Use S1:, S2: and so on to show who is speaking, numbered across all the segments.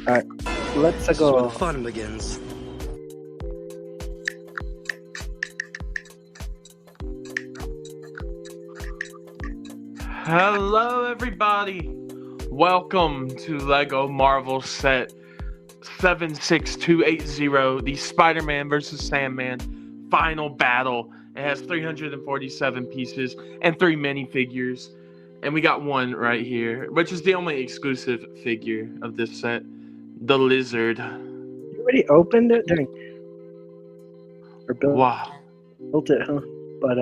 S1: Alright, let's
S2: This is where
S1: go.
S2: the fun begins.
S3: Hello, everybody. Welcome to LEGO Marvel Set 76280, the Spider-Man vs. Sandman Final Battle. It has 347 pieces and 3 minifigures. And we got one right here, which is the only exclusive figure of this set, the Lizard.
S1: You already opened it? Or
S3: Wow.
S1: built it, huh? But,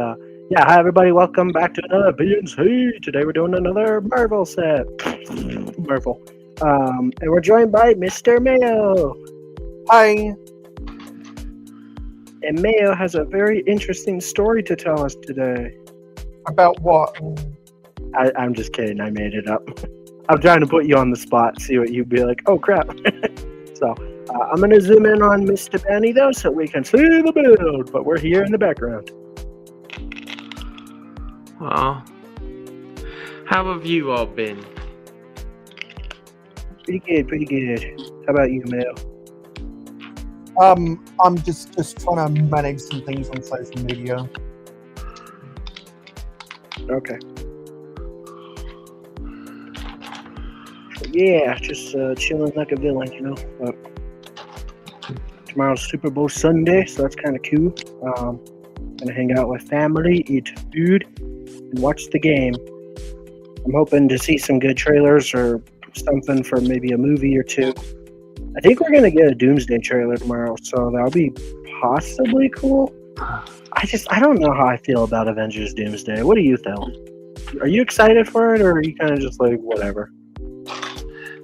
S1: yeah, hi everybody, welcome back to another BNC. Today we're doing another Marvel set. Marvel. And we're joined by Mr. Mayo.
S4: Hi.
S1: And Mayo has a very interesting story to tell us today.
S4: About what?
S1: I'm just kidding, I made it up. I'm trying to put you on the spot, see what you'd be like, oh crap. So, I'm going to zoom in on Mr. Benny though, so we can see the build, but we're here in the background.
S3: Well, how have you all been?
S1: Pretty good. How about you, Mayo?
S4: I'm just trying to manage some things on social media.
S1: Okay. Yeah, just chilling like a villain, you know. But tomorrow's Super Bowl Sunday, so that's kind of cool. Gonna hang out with family, eat food, and watch the game. I'm hoping to see some good trailers or something for maybe a movie or two. I think we're gonna get a Doomsday trailer tomorrow, so that'll be possibly cool. I don't know how I feel about Avengers Doomsday. What do you think? Are you excited for it, or are you kind of just like whatever?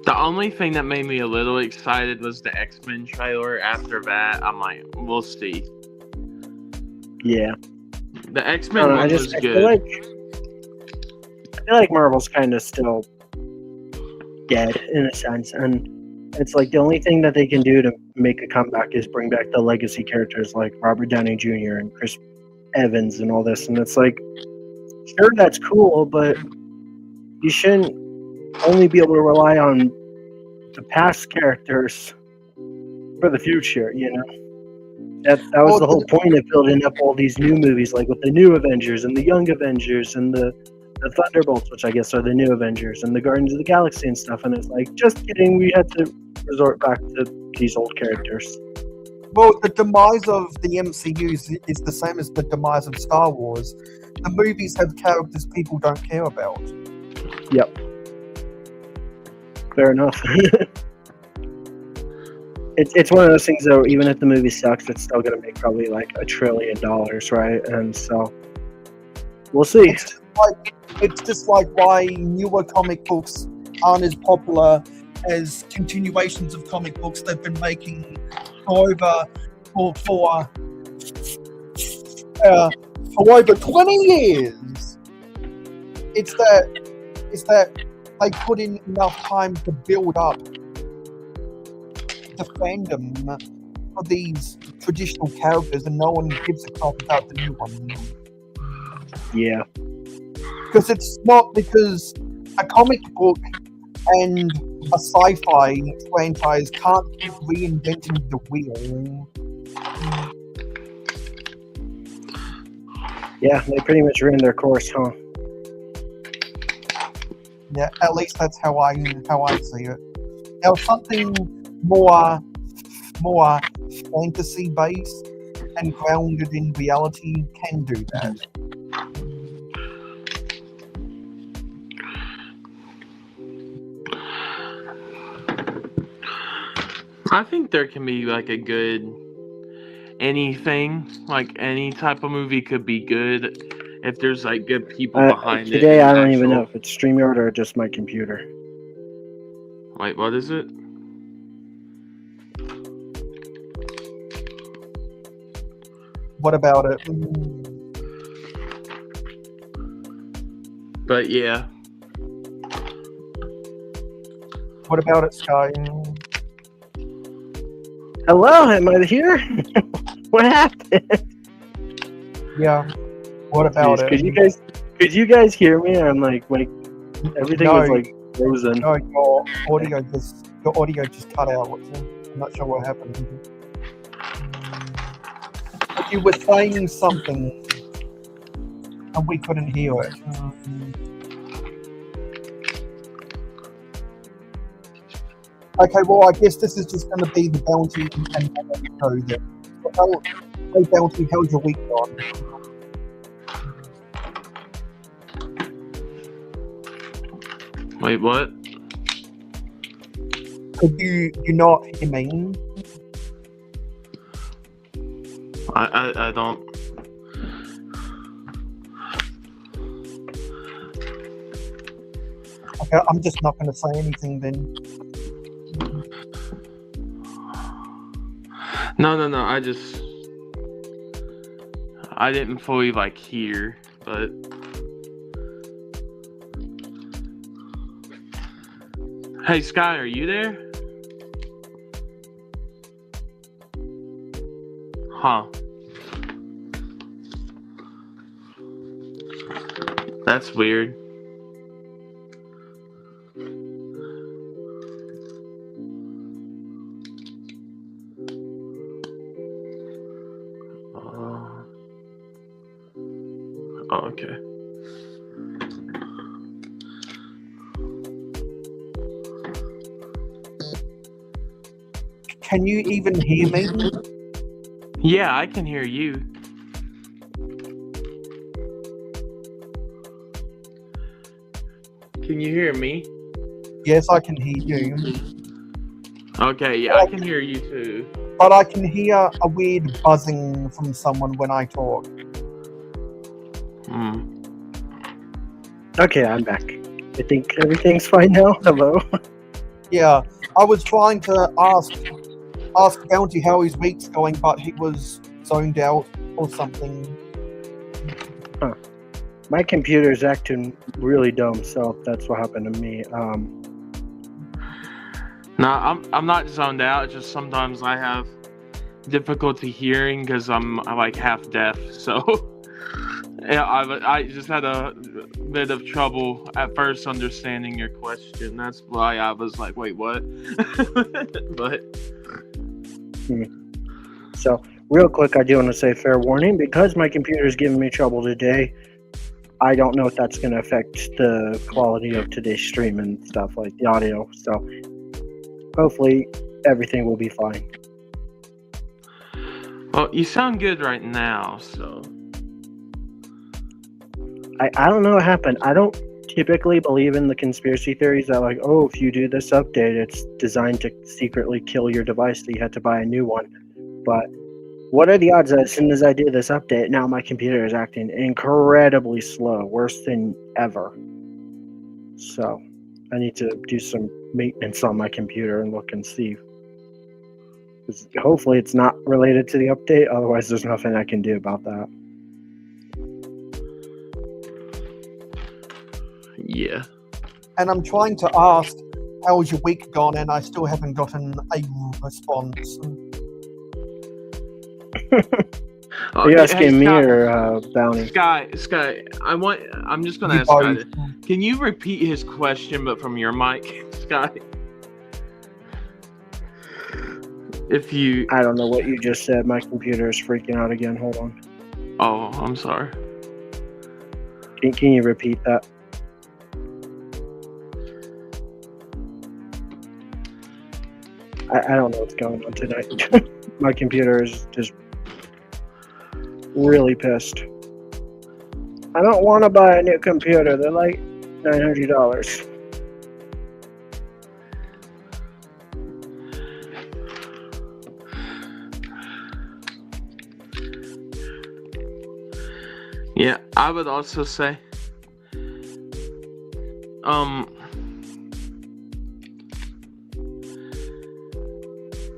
S3: The only thing that made me a little excited was the X-Men trailer. After that, I'm like, we'll see.
S1: Yeah.
S3: The X-Men one was good.
S1: I feel like Marvel's kind of still dead in a sense, and it's like the only thing that they can do to make a comeback is bring back the legacy characters like Robert Downey Jr. and Chris Evans and all this, and it's like, sure, that's cool, but you shouldn't only be able to rely on the past characters for the future, you know? That was the whole point of building up all these new movies, like with the new Avengers and the Young Avengers and the Thunderbolts, which I guess are the new Avengers, and the Guardians of the Galaxy and stuff, and it's like, just kidding, we had to resort back to these old characters.
S4: Well, the demise of the MCU is the same as the demise of Star Wars. The movies have characters people don't care about.
S1: Yep. Fair enough. It's one of those things though, even if the movie sucks, it's still gonna make probably like $1 trillion, right? And so we'll see.
S4: It's just like why newer comic books aren't as popular as continuations of comic books they've been making for over 20 years. It's that they put in enough time to build up the fandom of these traditional characters, and no one gives a crap about the new one.
S1: Yeah.
S4: Because it's not because a comic book and a sci-fi franchise can't keep reinventing the wheel.
S1: Yeah, they pretty much ran their course, huh?
S4: Yeah, at least that's how I see it. Now, something more fantasy based and grounded in reality can do that.
S3: I think there can be like a good anything, like any type of movie could be good if there's like good people behind it.
S1: Today I don't even know if it's StreamYard or just my computer.
S3: Wait, what is it?
S4: What about it?
S3: But yeah.
S4: What about it, Sky?
S1: Hello, am I here? What happened?
S4: Yeah. What about it?
S1: Could you guys hear me? I'm like everything was like frozen.
S4: No, your audio just Your audio just cut out. I'm not sure what happened. But you were saying something, and we couldn't hear it. Okay, well, I guess this is just going to be the bounty and show then. Hey, bounty, how's your week gone?
S3: Wait, what?
S4: Could you not hear me?
S3: I don't.
S4: Okay, I'm just not going to say anything then.
S3: No. I didn't fully hear, but. Hey, Sky, are you there? Huh. That's weird. Okay.
S4: Can you even hear me?
S3: Yeah, I can hear you. Can you hear me?
S4: Yes, I can hear you.
S3: Okay, yeah, I can hear you too.
S4: But I can hear a weird buzzing from someone when I talk.
S1: Okay, I'm back. I think everything's fine now. Hello.
S4: Yeah, I was trying to ask Bounty how his week's going, but he was zoned out or something.
S1: Huh. My computer's acting really dumb, so that's what happened to me.
S3: No, I'm not zoned out. Just sometimes I have difficulty hearing because I'm half deaf. So yeah, I just had a bit of trouble at first understanding your question. That's why I was like, wait, what? But.
S1: So, real quick, I do want to say fair warning, because my computer is giving me trouble today. I don't know if that's going to affect the quality of today's stream and stuff, like the audio. So, hopefully, everything will be fine.
S3: Well, you sound good right now, so.
S1: I don't know what happened. I don't typically believe in the conspiracy theories that, if you do this update, it's designed to secretly kill your device, so you had to buy a new one. But what are the odds that as soon as I do this update, now my computer is acting incredibly slow, worse than ever? So I need to do some maintenance on my computer and look and see. Hopefully it's not related to the update, otherwise there's nothing I can do about that.
S3: Yeah.
S4: And I'm trying to ask, how's your week gone? And I still haven't gotten a response.
S1: Are you asking me or Bounty?
S3: Sky, I'm just gonna ask Sky this. Can you repeat his question, but from your mic, Sky?
S1: I don't know what you just said. My computer is freaking out again. Hold on.
S3: Oh, I'm sorry.
S1: Can you repeat that? I don't know what's going on tonight. My computer is just really pissed. I don't want to buy a new computer. They're like $900.
S3: Yeah, I would also say,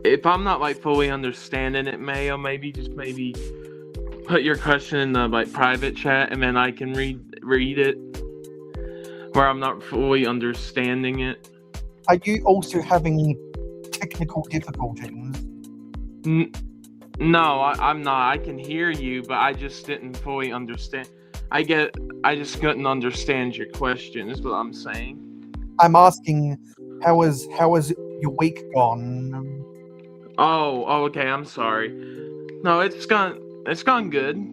S3: if I'm not fully understanding it, Mayo, maybe put your question in the private chat, and then I can read it where I'm not fully understanding it.
S4: Are you also having technical difficulties?
S3: No, I'm not. I can hear you, but I just didn't fully understand. I just couldn't understand your question, is what I'm saying.
S4: I'm asking, how is your week gone?
S3: Oh, okay. I'm sorry. No, it's gone good.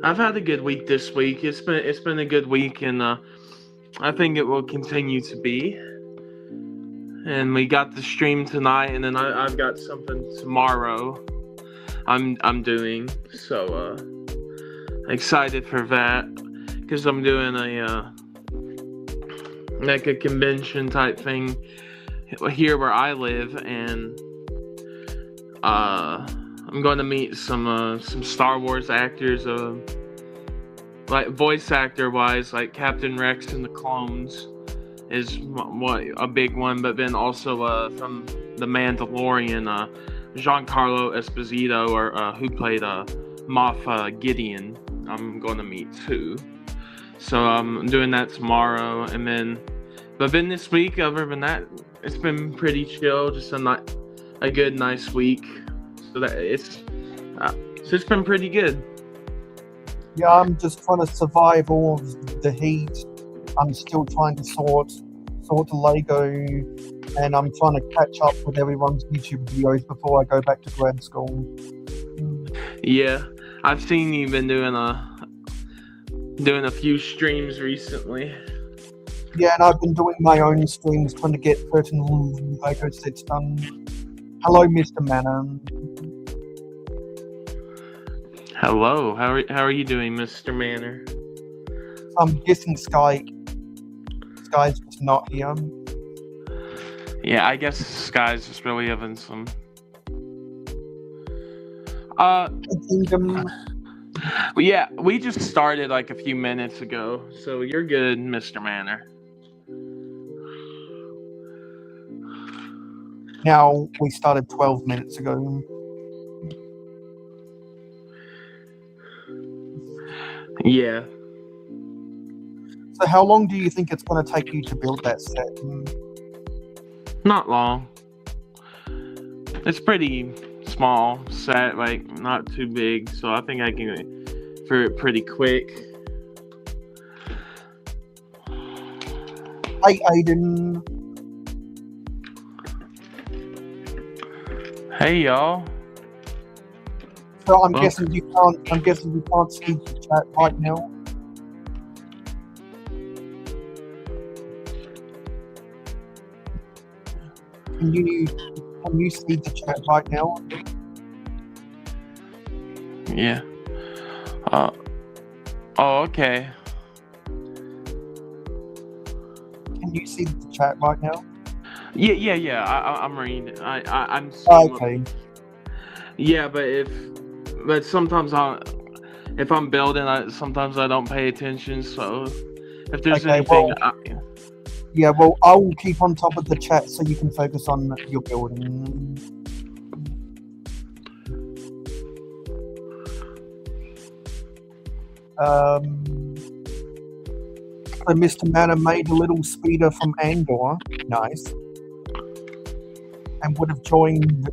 S3: I've had a good week this week. It's been a good week, and I think it will continue to be. And we got the stream tonight, and then I've got something tomorrow. I'm doing so excited for that because I'm doing a like a convention type thing here where I live, and I'm going to meet some Star Wars actors, like voice actor wise, like Captain Rex and the Clones is a big one, but then also from The Mandalorian, Giancarlo Esposito, or who played Moff Gideon. I'm going to meet too. So I'm doing that tomorrow, but then this week, other than that, it's been pretty chill. Just a good, nice week. So that it's been pretty good.
S4: Yeah, I'm just trying to survive all of the heat. I'm still trying to sort the Lego, and I'm trying to catch up with everyone's YouTube videos before I go back to grad school.
S3: Yeah, I've seen you've been doing a few streams recently.
S4: Yeah, and I've been doing my own streams trying to get certain Lego sets done. Hello, Mr. Manor.
S3: Hello, how are you doing, Mr. Manor?
S4: I'm guessing Sky's just not here.
S3: Yeah, I guess Sky's just really having some.
S4: Kingdom.
S3: Yeah, we just started like a few minutes ago, so you're good, Mr. Manor.
S4: Now we started 12 minutes ago.
S3: Yeah.
S4: So how long do you think it's going to take you to build that set?
S3: Not long. It's pretty small set, like not too big, so I think I can for it pretty quick.
S4: Hey, Aiden.
S3: Hey, y'all.
S4: So I'm guessing you can't see the chat right now. Can you see the chat right now?
S3: Yeah. Oh, okay.
S4: Can you see the chat right now?
S3: Yeah. I'm reading. I'm.
S4: Okay.
S3: Yeah, but sometimes if I'm building, sometimes I don't pay attention. So if there's anything,
S4: yeah, well, I will keep on top of the chat so you can focus on your building. So Mr. Manor made a little speeder from Andor, nice, and would have joined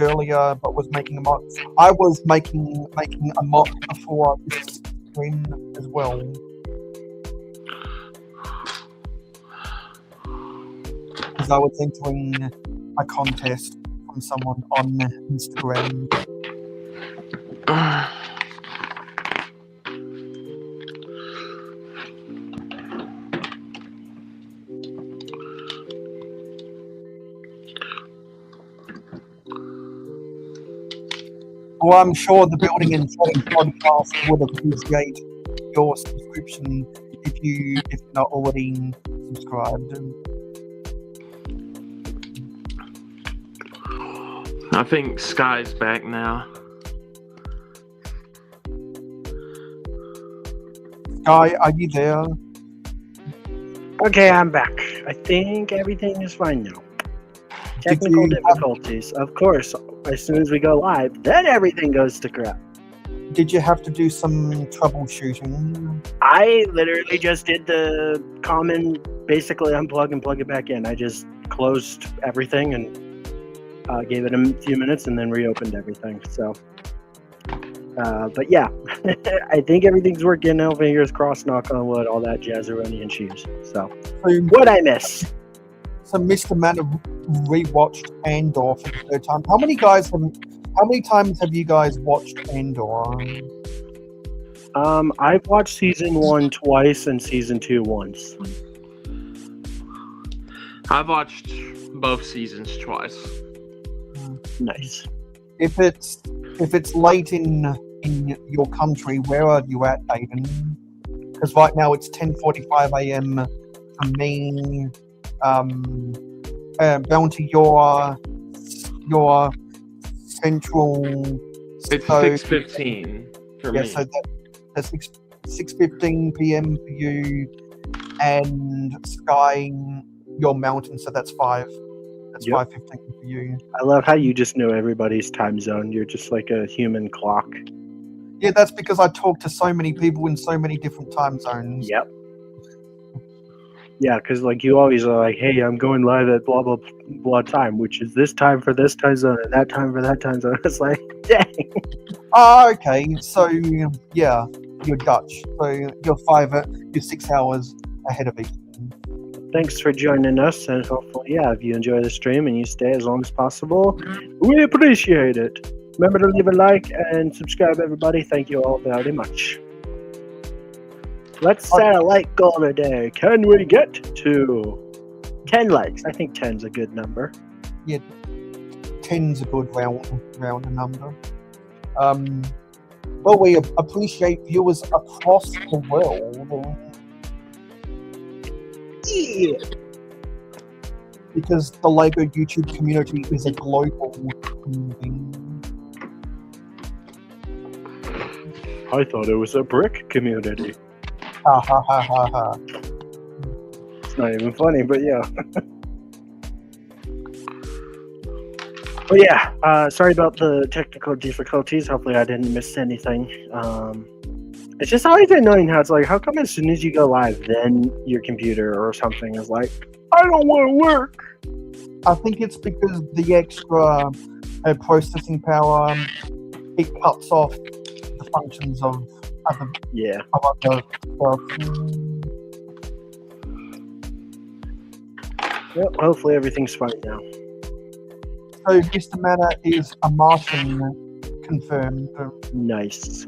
S4: earlier, but was making a mod. I was making a mod before this stream as well. Because I was entering a contest from someone on Instagram. Well, I'm sure the Building and Trading podcast would appreciate your subscription if you're not already subscribed.
S3: I think Sky's back now.
S4: Sky, are you there?
S1: Okay, I'm back. I think everything is fine now. Technical difficulties, of course. As soon as we go live, then everything goes to crap.
S4: Did you have to do some troubleshooting?
S1: I literally just did the common, basically unplug and plug it back in. I just closed everything and gave it a few minutes and then reopened everything. So, but yeah, I think everything's working now. Fingers crossed, knock on wood, all that jazzeroni and cheese. So, what'd I miss?
S4: So Mr. Manor rewatched Andor for the third time. How many times have you guys watched Andor?
S1: I've watched season 1 twice and season 2 once.
S3: I've watched both seasons twice.
S1: Nice.
S4: If it's late in your country, where are you at, Aiden? Because right now it's 10:45 a.m. for me. Bounty, your central.
S3: It's 6:15 for me.
S4: So that's 6:15 p.m. for you, and Sky, your mountain. So that's 5. That's 5:15 for you.
S1: I love how you just know everybody's time zone. You're just like a human clock.
S4: Yeah, that's because I talk to so many people in so many different time zones.
S1: Yep. Yeah, because like you always are like, hey, I'm going live at blah blah blah time, which is this time for this time zone and that time for that time zone. It's like, dang.
S4: Okay. So yeah, you're Dutch. So you're 6 hours ahead of each.
S1: Thanks for joining us, and hopefully, if you enjoy the stream and you stay as long as possible, we appreciate it. Remember to leave a like and subscribe, everybody. Thank you all very much. Let's set a like goal today. Can we get to 10 likes? I think 10's a good number.
S4: Yeah, 10's a good round number. Well, we appreciate viewers across the world.
S1: Yeah.
S4: Because the LEGO YouTube community is a global community.
S1: I thought it was a brick community.
S4: Ha ha ha ha ha.
S1: It's not even funny, but yeah. But yeah, sorry about the technical difficulties. Hopefully I didn't miss anything. It's just always annoying how it's like, how come as soon as you go live, then your computer or something is like, I don't want to work.
S4: I think it's because the extra processing power, it cuts off the functions of other stuff.
S1: Yep, hopefully everything's fine now.
S4: So Mr. Manor is a Martian confirmed.
S1: Nice.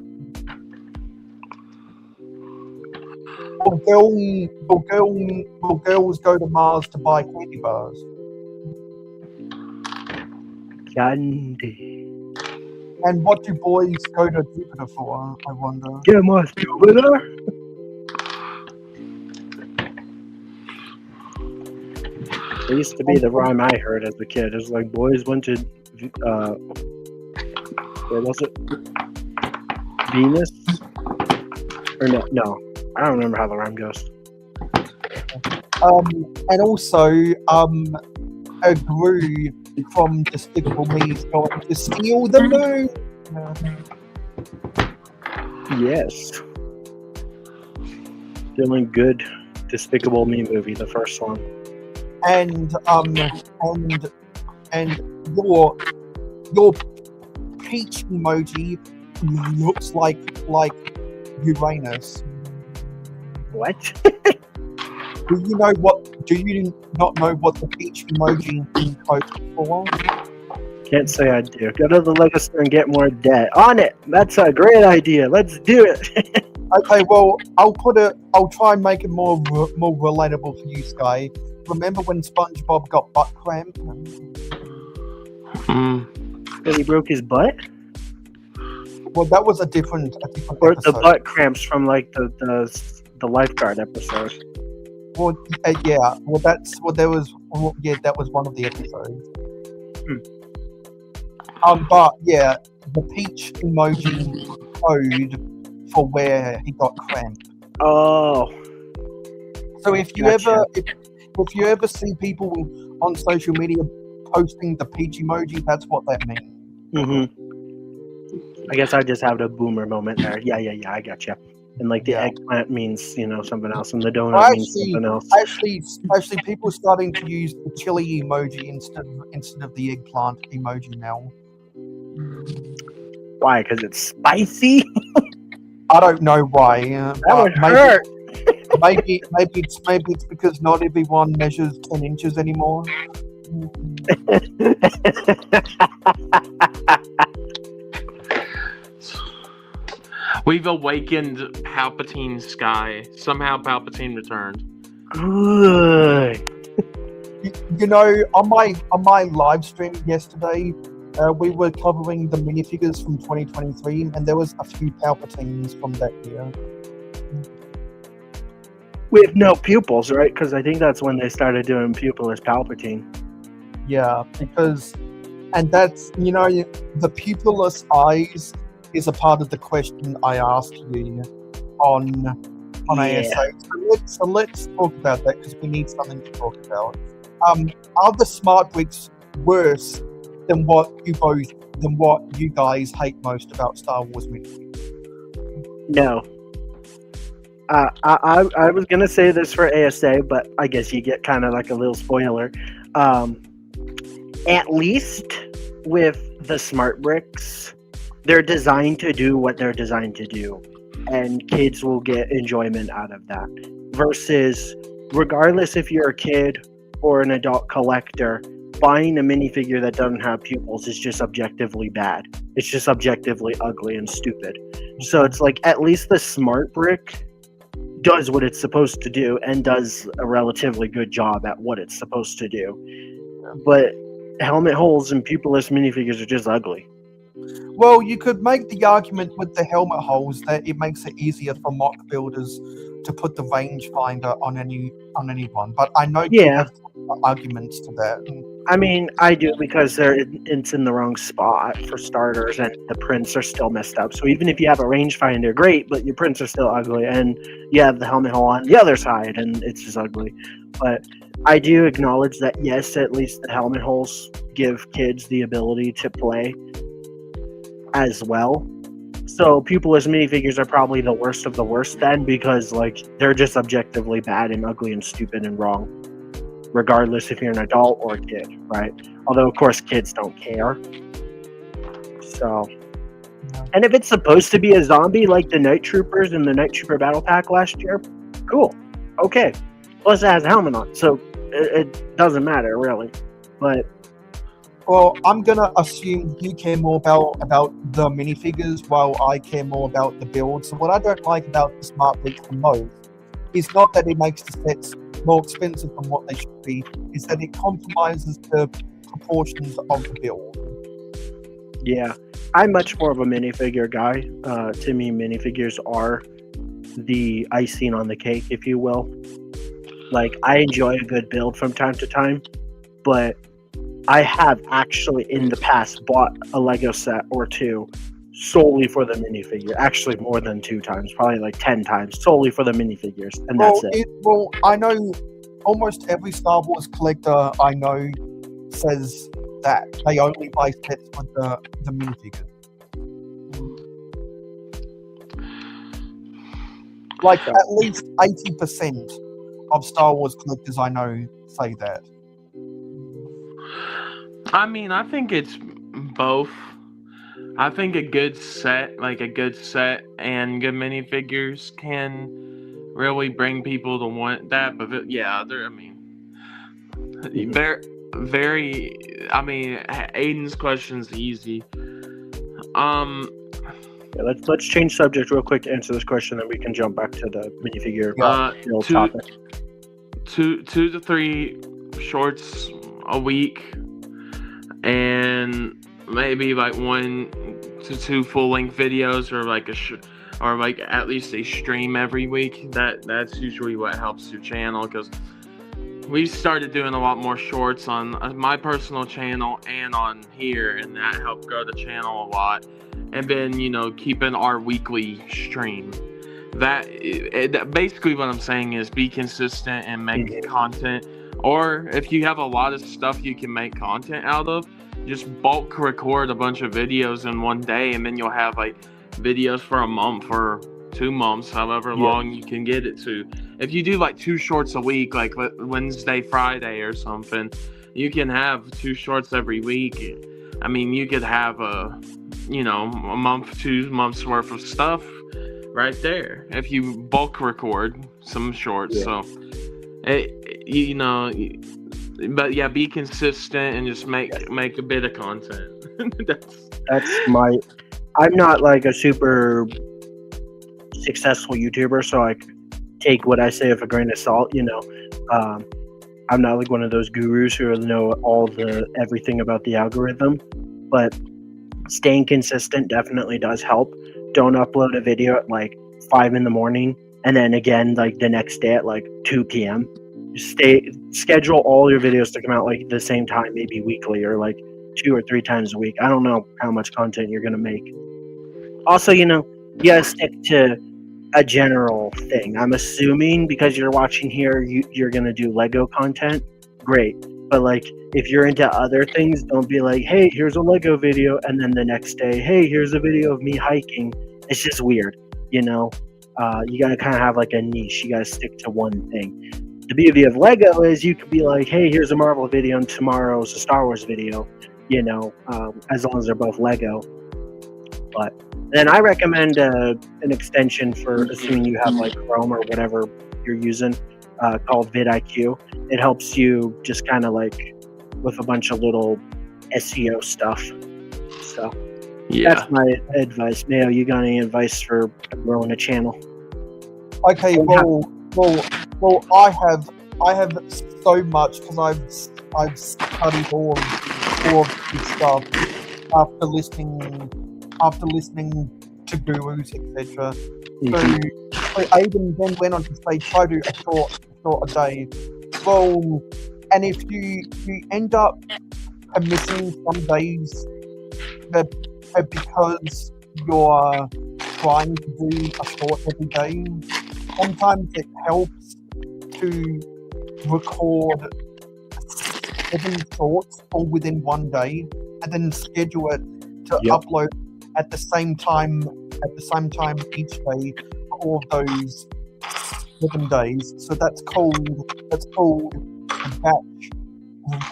S4: Will girls go to Mars to buy candy bars?
S1: Candy.
S4: And what do boys go to Jupiter for, I wonder?
S1: Get my Jupiter. It used to be the rhyme I heard as a kid. It was like, boys went to, where was it? Venus? Or no. I don't remember how the rhyme goes.
S4: And also, a Gru from Despicable Me is going to steal the moon.
S1: Yes. Feeling good. Despicable Me movie, the first one.
S4: And your peach emoji looks like Uranus.
S1: What?
S4: Do you not know what the peach emoji encodes for?
S1: Can't say I do. Go to the Lego store and get more debt. On it! That's a great idea. Let's do it.
S4: Okay, well, I'll try and make it more relatable for you, Sky. Remember when SpongeBob got butt cramp?
S1: And he broke his butt?
S4: Well, that was a different
S1: Or
S4: episode.
S1: the butt cramps from like the lifeguard episode.
S4: Well, yeah. Well, that was one of the episodes. But yeah, the peach emoji code for where he got cramp.
S1: Oh.
S4: So if you ever see people on social media posting the peach emoji, that's what that means.
S1: I guess I just have a boomer moment there. Yeah, I gotcha. And like the eggplant means, something else, and the donut means something else.
S4: Actually, people are starting to use the chili emoji instead of the eggplant emoji now.
S1: Why? Because it's spicy?
S4: I don't know why.
S1: That would hurt.
S4: maybe it's because not everyone measures 10 inches anymore.
S3: We've awakened Palpatine's sky. Somehow Palpatine returned.
S1: Good.
S4: You know, on my live stream yesterday, we were covering the minifigures from 2023, and there was a few Palpatines from that year.
S1: With no pupils, right? Because I think that's when they started doing pupilless Palpatine.
S4: Yeah, and that's, you know, the pupilless eyes is a part of the question I asked you on ASA. So let's talk about that, because we need something to talk about. Are the smart bricks worse than what you guys hate most about Star Wars minifigures?
S1: No. I was gonna say this for ASA, but I guess you get kind of like a little spoiler. At least with the smart bricks, they're designed to do what they're designed to do, and kids will get enjoyment out of that. Versus, regardless if you're a kid or an adult collector, buying a minifigure that doesn't have pupils is just objectively bad. It's just objectively ugly and stupid. So it's like, at least the smart brick does what it's supposed to do and does a relatively good job at what it's supposed to do. But helmet holes and pupilless minifigures are just ugly.
S4: Well, you could make the argument with the helmet holes that it makes it easier for mock builders to put the rangefinder on anyone. But I know you have arguments to that.
S1: I mean, I do, because it's in the wrong spot for starters, and the prints are still messed up. So even if you have a rangefinder, great, but your prints are still ugly, and you have the helmet hole on the other side, and it's just ugly. But I do acknowledge that, yes, at least the helmet holes give kids the ability to play as well. So pupilless minifigures are probably the worst of the worst then, because like they're just objectively bad and ugly and stupid and wrong, regardless if you're an adult or a kid, right? Although of course kids don't care. So, and if it's supposed to be a zombie like the Night Troopers in the Night Trooper Battle Pack last year, cool, okay. Plus it has a helmet on, so it doesn't matter really. But
S4: well, I'm gonna assume you care more about the minifigures, while I care more about the build. So what I don't like about the smart bricks the most is not that it makes the sets more expensive than what they should be, is that it compromises the proportions of the build.
S1: Yeah, I'm much more of a minifigure guy. To me, minifigures are the icing on the cake, if you will. Like, I enjoy a good build from time to time, but I have actually in the past bought a Lego set or two solely for the minifigure. Actually, more than 2 times, probably like 10 times, solely for the minifigures, and that's it.
S4: Well, I know almost every Star Wars collector I know says that they only buy sets with the minifigures. Like, at least 80% of Star Wars collectors I know say that.
S3: I mean, I think it's both. I think a good set and good minifigures can really bring people to want that. But Aiden's question's easy.
S1: Yeah, let's change subject real quick to answer this question, then we can jump back to the minifigure topic.
S3: 2 to 3 shorts a week, and maybe like 1 to 2 full-length videos, or like at least a stream every week. That's usually what helps your channel, because we started doing a lot more shorts on my personal channel and on here, and that helped grow the channel a lot. And then, keeping our weekly stream. That basically what I'm saying is be consistent and make content. Or if you have a lot of stuff you can make content out of, just bulk record a bunch of videos in one day, and then you'll have like videos for a month or 2 months, however long you can get it to. If you do like 2 shorts a week, like Wednesday, Friday or something, you can have 2 shorts every week. I mean, you could have a month, 2 months worth of stuff right there if you bulk record some shorts.
S1: Yeah.
S3: So, but yeah, be consistent and just make a bit of content.
S1: That's my. I'm not like a super successful YouTuber, so I take what I say with a grain of salt. I'm not like one of those gurus who know everything about the algorithm, but staying consistent definitely does help. Don't upload a video at like 5 in the morning and then again like the next day at like 2 p.m. Schedule all your videos to come out like the same time, maybe weekly or like 2 or 3 times a week. I don't know how much content you're gonna make. Also, you gotta stick to a general thing. I'm assuming because you're watching here, you're gonna do Lego content. Great, but like if you're into other things, don't be like, hey, here's a Lego video, and then the next day, hey, here's a video of me hiking. It's just weird, you gotta kind of have like a niche. You gotta stick to one thing. The beauty of Lego is you could be like, hey, here's a Marvel video, and tomorrow's a Star Wars video. As long as they're both Lego. But then I recommend an extension for assuming you have like Chrome or whatever you're using called vidIQ. It helps you just kind of like with a bunch of little SEO stuff. So that's my advice. Mayo, you got any advice for growing a channel?
S4: Okay, well, I have so much because I've studied all of this stuff after listening to gurus, etc. So Aidan then went on to say, try to a short a day. Well, and if you end up missing some days because you're trying to do a short every day, sometimes it helps to record 7 shorts all within one day and then schedule it to upload at the same time each day for all of those 7 days. So that's called batch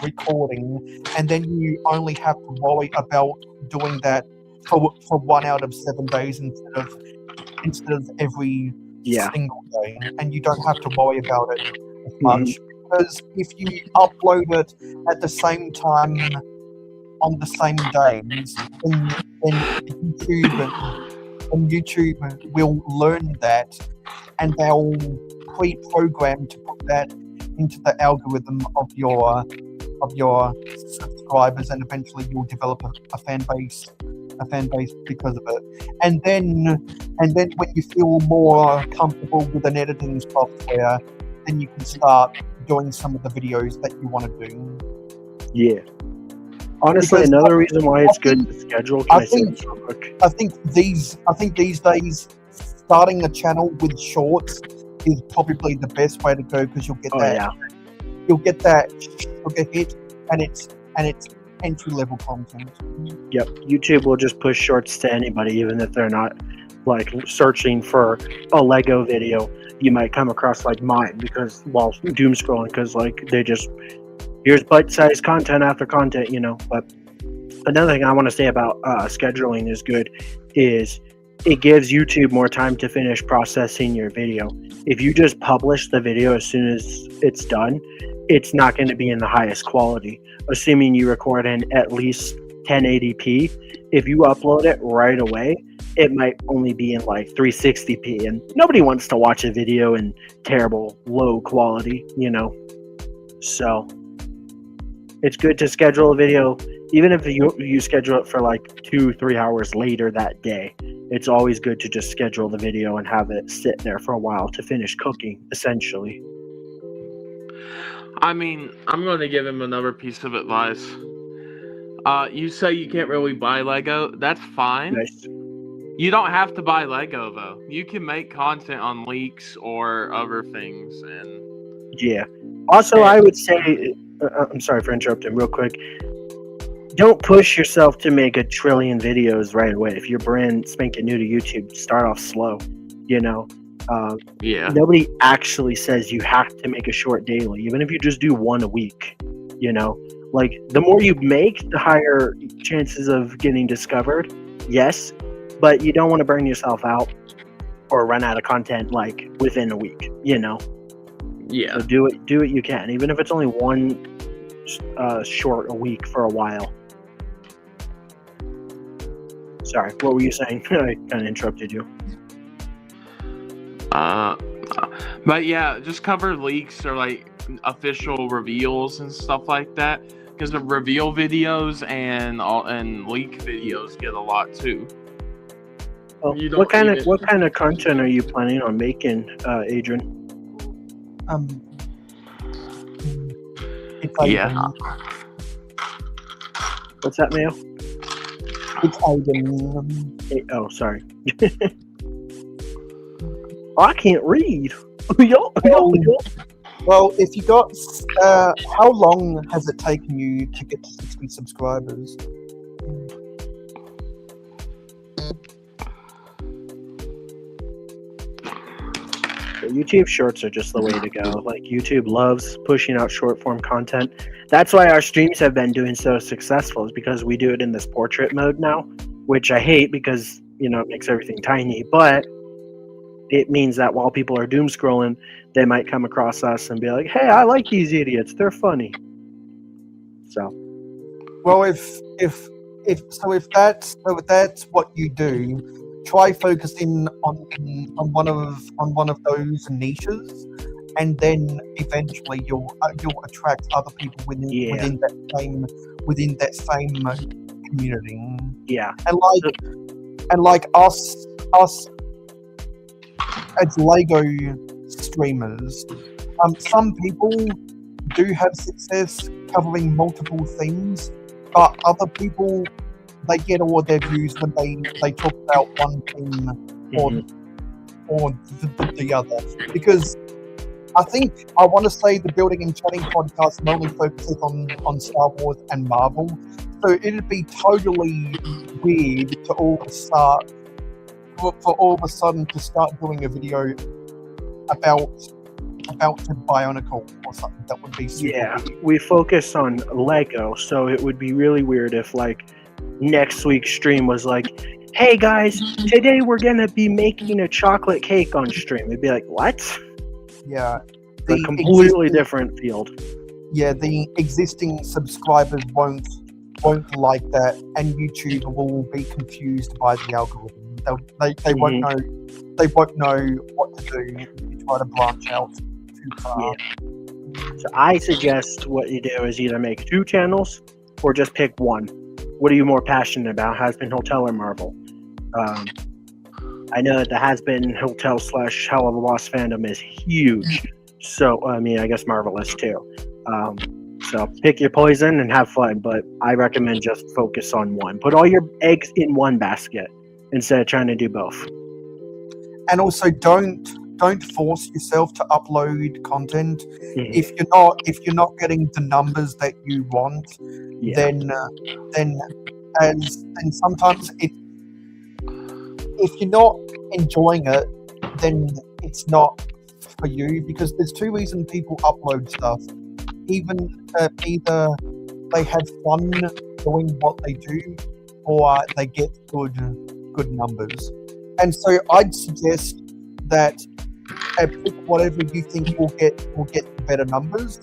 S4: recording, and then you only have to worry about doing that for 1 out of 7 days instead of every single day, and you don't have to worry about it as much. Because if you upload it at the same time on the same days, then YouTube will learn that, and they'll pre-program to put that into the algorithm of your subscribers, and eventually you'll develop a fan base because of it. And then when you feel more comfortable with an editing software, then you can start doing some of the videos that you want to do. Yeah.
S1: Honestly, because another reason why it's good to schedule. I
S4: think these days, starting a channel with shorts is probably the best way to go, because you'll get that sugar hit, and it's entry level content.
S1: Yep, YouTube will just push shorts to anybody, even if they're not like searching for a Lego video. You might come across like mine because while doom scrolling, because like they just here's bite-sized content after content, But another thing I want to say about scheduling is good is it gives YouTube more time to finish processing your video. If you just publish the video as soon as it's done, it's not going to be in the highest quality. Assuming you record in at least 1080p, if you upload it right away, it might only be in like 360p, and nobody wants to watch a video in terrible low quality, So it's good to schedule a video, even if you schedule it for like 2-3 hours later that day. It's always good to just schedule the video and have it sit there for a while to finish cooking, essentially.
S3: I mean, I'm going to give him another piece of advice. You say you can't really buy Lego. That's fine.
S1: Nice.
S3: You don't have to buy Lego, though. You can make content on leaks or other things.
S1: Yeah. Also, I would say, I'm sorry for interrupting real quick. Don't push yourself to make 1 trillion videos right away. If you're brand spanking new to YouTube, start off slow. Nobody actually says you have to make a short daily, even if you just do 1 a week. Like the more you make, the higher chances of getting discovered. Yes, but you don't want to burn yourself out. or run out of content like within a week.
S3: Yeah.
S1: So do what you can, even if it's only one short a week for a while. Sorry, what were you saying? I kind of interrupted you.
S3: But yeah, just cover leaks or like official reveals and stuff like that, because the reveal videos and leak videos get a lot too.
S1: Well, what kind of content are you planning on making, Adrian?
S4: It's
S3: Yeah.
S4: Aiden.
S1: What's that, Mayo?
S4: It's Aiden.
S1: Oh, sorry. I can't read. Yo.
S4: Well, if you got, how long has it taken you to get to 60 subscribers?
S1: YouTube Shorts are just the way to go. Like, YouTube loves pushing out short form content. That's why our streams have been doing so successful, is because we do it in this portrait mode now, which I hate because, it makes everything tiny, but it means that while people are doom scrolling, they might come across us and be like, hey, I like these idiots. They're funny. So.
S4: Well, if that's what you do, try focusing on one of those niches, and then eventually you'll attract other people within that same community.
S1: Yeah.
S4: And like us as Lego streamers, some people do have success covering multiple things, but other people, they get all their views when they talk about one thing or the other. Because I want to say the Building and Chatting podcast mainly focuses on Star Wars and Marvel, so it'd be totally weird to all of a sudden to start doing a video about the Bionicle or something. That would be super weird.
S1: We focus on Lego, so it would be really weird if like next week's stream was like, hey guys, today we're gonna be making a chocolate cake on stream. It'd be like, what?
S4: Yeah,
S1: a completely different field. Yeah,
S4: the existing subscribers won't like that, and YouTube will be confused by the algorithm. They won't know what to do if you try to branch out too far.
S1: Yeah. So I suggest what you do is either make 2 channels or just pick one. What are you more passionate about, Has-Been Hotel or Marvel? I know that the Has-Been Hotel / Hell of a Boss fandom is huge. So, I guess Marvel is too. So pick your poison and have fun, but I recommend just focus on one. Put all your eggs in one basket instead of trying to do both.
S4: And also don't force yourself to upload content. If you're not getting the numbers that you want, then sometimes if you're not enjoying it, then it's not for you, because there's 2 reasons people upload stuff. Either they have fun doing what they do, or they get good numbers. And so I'd suggest that pick whatever you think will get better numbers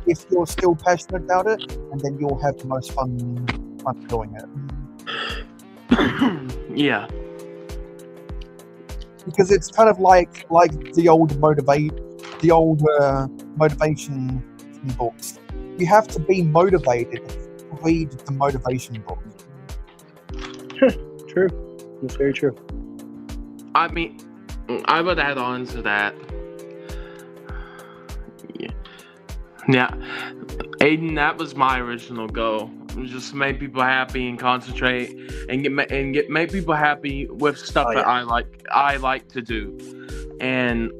S4: if you're still passionate about it, and then you'll have the most fun doing it.
S3: Yeah.
S4: Because it's kind of like the old motivation books. You have to be motivated to read the motivation book.
S1: True. That's very true.
S3: I would add on to that. Yeah. Aiden, that was my original goal. Just make people happy and concentrate and make people happy with stuff that I like to do. And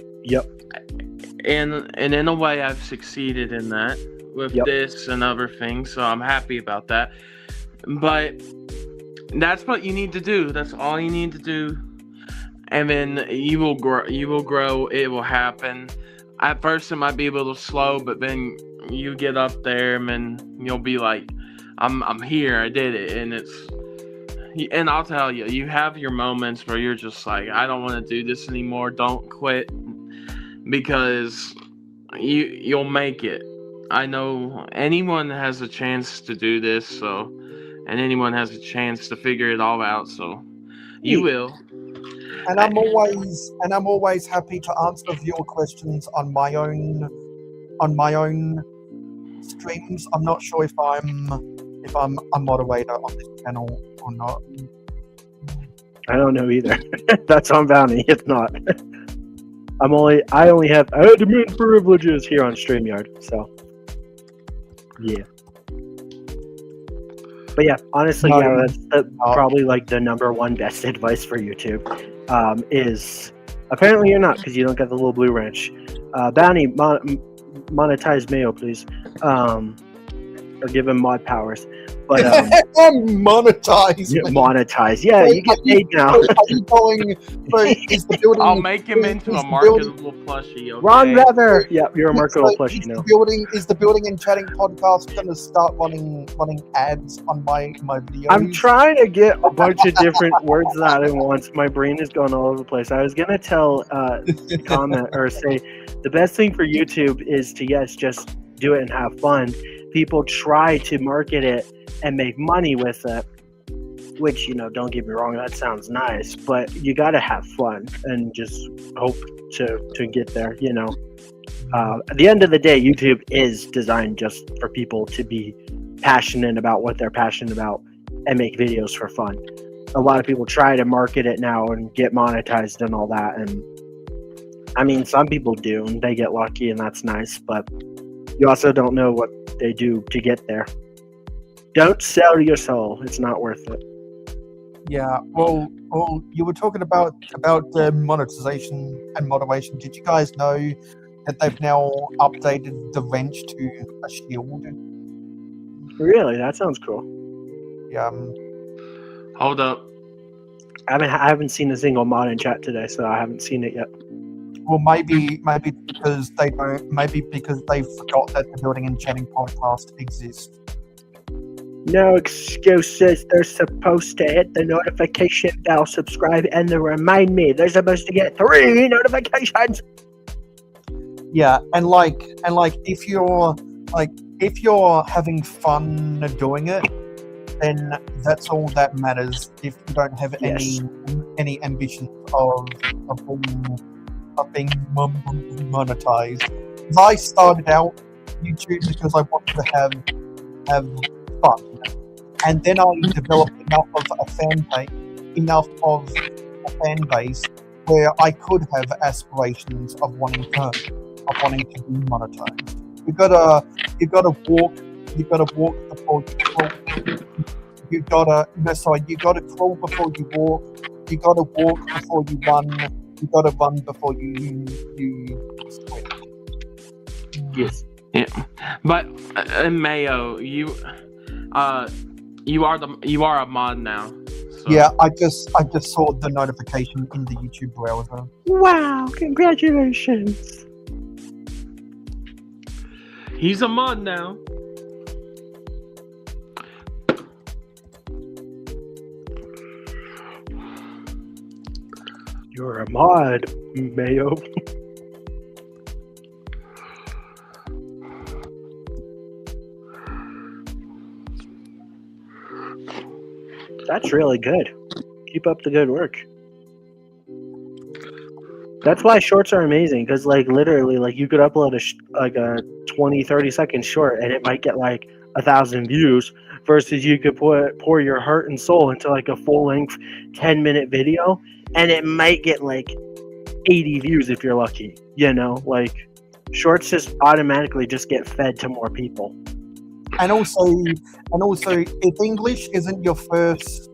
S3: and in a way I've succeeded in that with this and other things, so I'm happy about that. But that's what you need to do. That's all you need to do. And then you will grow. It will happen. At first it might be a little slow, but then you get up there and then you'll be like, I'm here, I did it. And And I'll tell you, you have your moments where you're just like, I don't want to do this anymore. Don't quit, because you'll make it. I know anyone has a chance to do this, so, and anyone has a chance to figure it all out, so you will.
S4: And I'm always happy to answer viewer questions on my own streams. I'm not sure if I'm a moderator on this channel or not.
S1: I don't know either. That's on Bounty. If not, I only have admin privileges here on StreamYard. So, yeah. But yeah, honestly, that's probably like the number one best advice for YouTube. Is apparently you're not, because you don't get the little blue wrench. Bounty, monetize Mayo, please. Or give him mod powers. But
S4: monetize.
S1: Yeah, monetize. Yeah, you get paid now.
S4: Are you going? Is the building?
S3: I'll make him into a marketable plushie. Okay?
S1: Ron Leather. Yeah, you're a marketable plushie now.
S4: Is the building and chatting podcast going to start running ads on my videos?
S1: I'm trying to get a bunch of different words out at once. My brain is going all over the place. I was gonna tell comment or say the best thing for YouTube is to just do it and have fun. People try to market it and make money with it, which, don't get me wrong, that sounds nice, but you got to have fun and just hope to get there. At the end of the day, YouTube is designed just for people to be passionate about what they're passionate about and make videos for fun. A lot of people try to market it now and get monetized and all that, and I mean, some people do and they get lucky and that's nice, but you also don't know what they do to get there. Don't sell your soul. It's not worth it.
S4: Yeah. Well, you were talking about monetization and moderation. Did you guys know that they've now updated the wrench to a shield?
S1: Really? That sounds cool.
S4: Yeah.
S3: Hold up.
S1: I haven't seen a single mod in chat today, so I haven't seen it yet.
S4: Well, maybe because they don't. Maybe because they forgot that the Building and Chatting podcast exists.
S1: No excuses. They're supposed to hit the notification bell, subscribe, and then remind me. They're supposed to get 3 notifications.
S4: Yeah, and if you're having fun doing it, then that's all that matters. If you don't have any ambitions of being monetized. I started out YouTube because I wanted to have fun, and then I developed enough of a fan base where I could have aspirations of wanting to be monetized. You gotta walk before you crawl. You gotta crawl before you walk. You gotta walk before you run. You gotta run before you sprint.
S1: Yes.
S3: Yeah, but Mayo, you are a mod now. So.
S4: Yeah, I just saw the notification in the YouTube browser.
S1: Wow! Congratulations.
S3: He's a mod now.
S1: You're a mod, Mayo. That's really good. Keep up the good work. That's why shorts are amazing, because literally you could upload a 20-30 second short and it might get 1,000 views, versus you could pour your heart and soul into a full-length 10-minute video and it might get 80 views if you're lucky. Shorts just automatically just get fed to more people.
S4: And also, if English isn't your first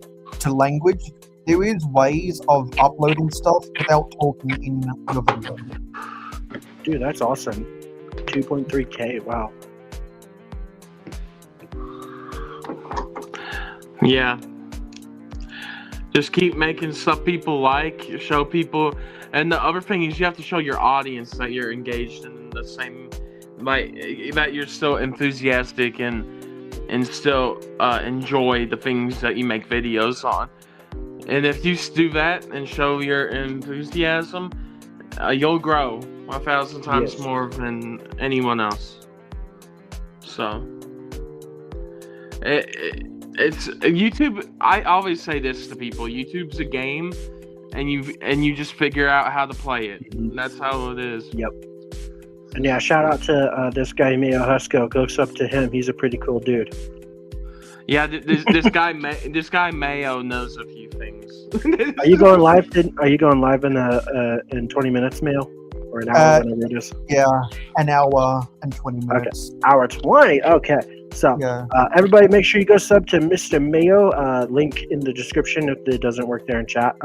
S4: language, there is ways of uploading stuff without talking in your video.
S1: Dude, that's awesome. 2.3K, wow.
S3: Yeah. Just keep making stuff people like, show people, and the other thing is you have to show your audience that you're engaged in the same, that you're so enthusiastic and and still enjoy the things that you make videos on. And if you do that and show your enthusiasm, you'll grow 1,000 times
S1: Yes.
S3: more than anyone else. So, it's YouTube. I always say this to people: YouTube's a game, and you just figure out how to play it.
S1: Mhm.
S3: That's how it is.
S1: Yep. And yeah, shout out to this guy Mayo Husko. Goes up to him. He's a pretty cool dude.
S3: Yeah, this guy Mayo knows a few things.
S1: Are you going live? Are you going live in 20 minutes, Mayo, or an hour? Whatever it is.
S4: Yeah, an hour and 20 minutes.
S1: Hour 20. Okay. So
S4: Yeah.
S1: everybody, make sure you go sub to Mr. Mayo. Link in the description if it doesn't work there in chat.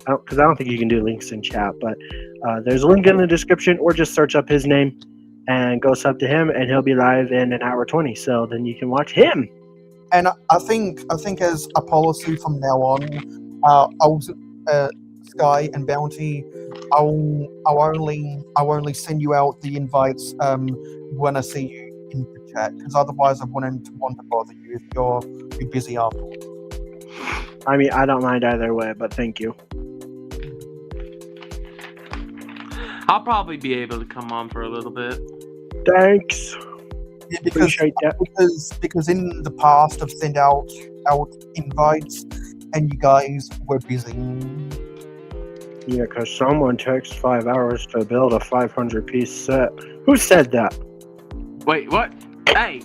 S1: Because I don't think you can do links in chat, but there's a link in the description, or just search up his name and go sub to him, and he'll be live in an hour 20. So then you can watch him.
S4: And I think as a policy from now on, Sky and Bounty, I'll only send you out the invites when I see you in the chat, because otherwise I wouldn't want to bother you if you're busy afterwards.
S1: I mean, I don't mind either way, but thank you.
S3: I'll probably be able to come on for a little bit.
S1: Thanks.
S4: Yeah, because in the past I've sent out invites and you guys were busy.
S1: Yeah, because someone takes 5 hours to build a 500-piece set. Who said that?
S3: Wait, what? Hey.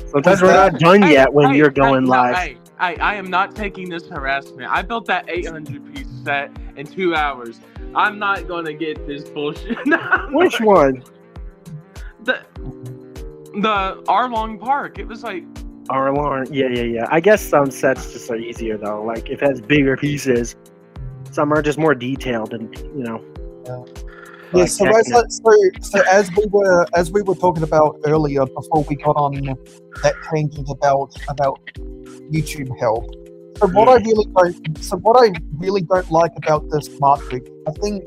S1: Sometimes we're not done yet when you're going live.
S3: I am not taking this harassment. I built that 800-piece set in 2 hours. I'm not going to get this bullshit.
S1: Which one?
S3: The Arlong Park. It was like...
S1: Arlong. Yeah. I guess some sets just are easier, though. Like, if it has bigger pieces, some are just more detailed and, you know...
S4: Yeah, so as we were talking about earlier before we got on that tangent about YouTube help. So what I really don't like about the smart brick, I think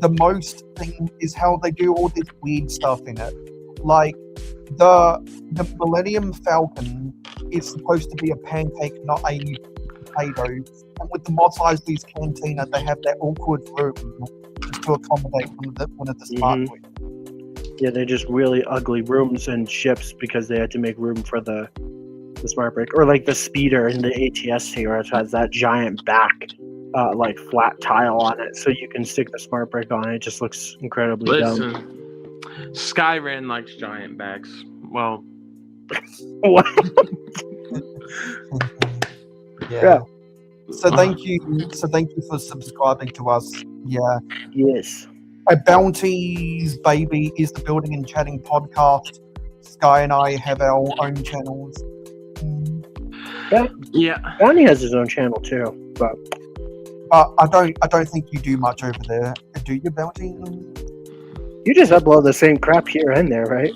S4: the most thing is how they do all this weird stuff in it. Like the Millennium Falcon is supposed to be a pancake, not a potato. And with the Mos Eisley's Cantina, they have that awkward room to accommodate one of the smart bricks.
S1: Yeah, they're just really ugly rooms and ships because they had to make room for the smart brick. Or like the speeder in the ATS tier, which has that giant back, like flat tile on it, so you can stick the smart brick on it. It just looks incredibly dumb.
S3: Skyrim likes giant backs. Well,
S1: what?
S4: Yeah. So thank you for subscribing to us. Yeah.
S1: Yes.
S4: A Bounty's Baby is the Building and Chatting podcast. Sky and I have our own channels.
S3: Yeah.
S1: Bounty has his own channel too, but
S4: I don't think you do much over there. Do you, Bounty?
S1: You just upload the same crap here and there, right?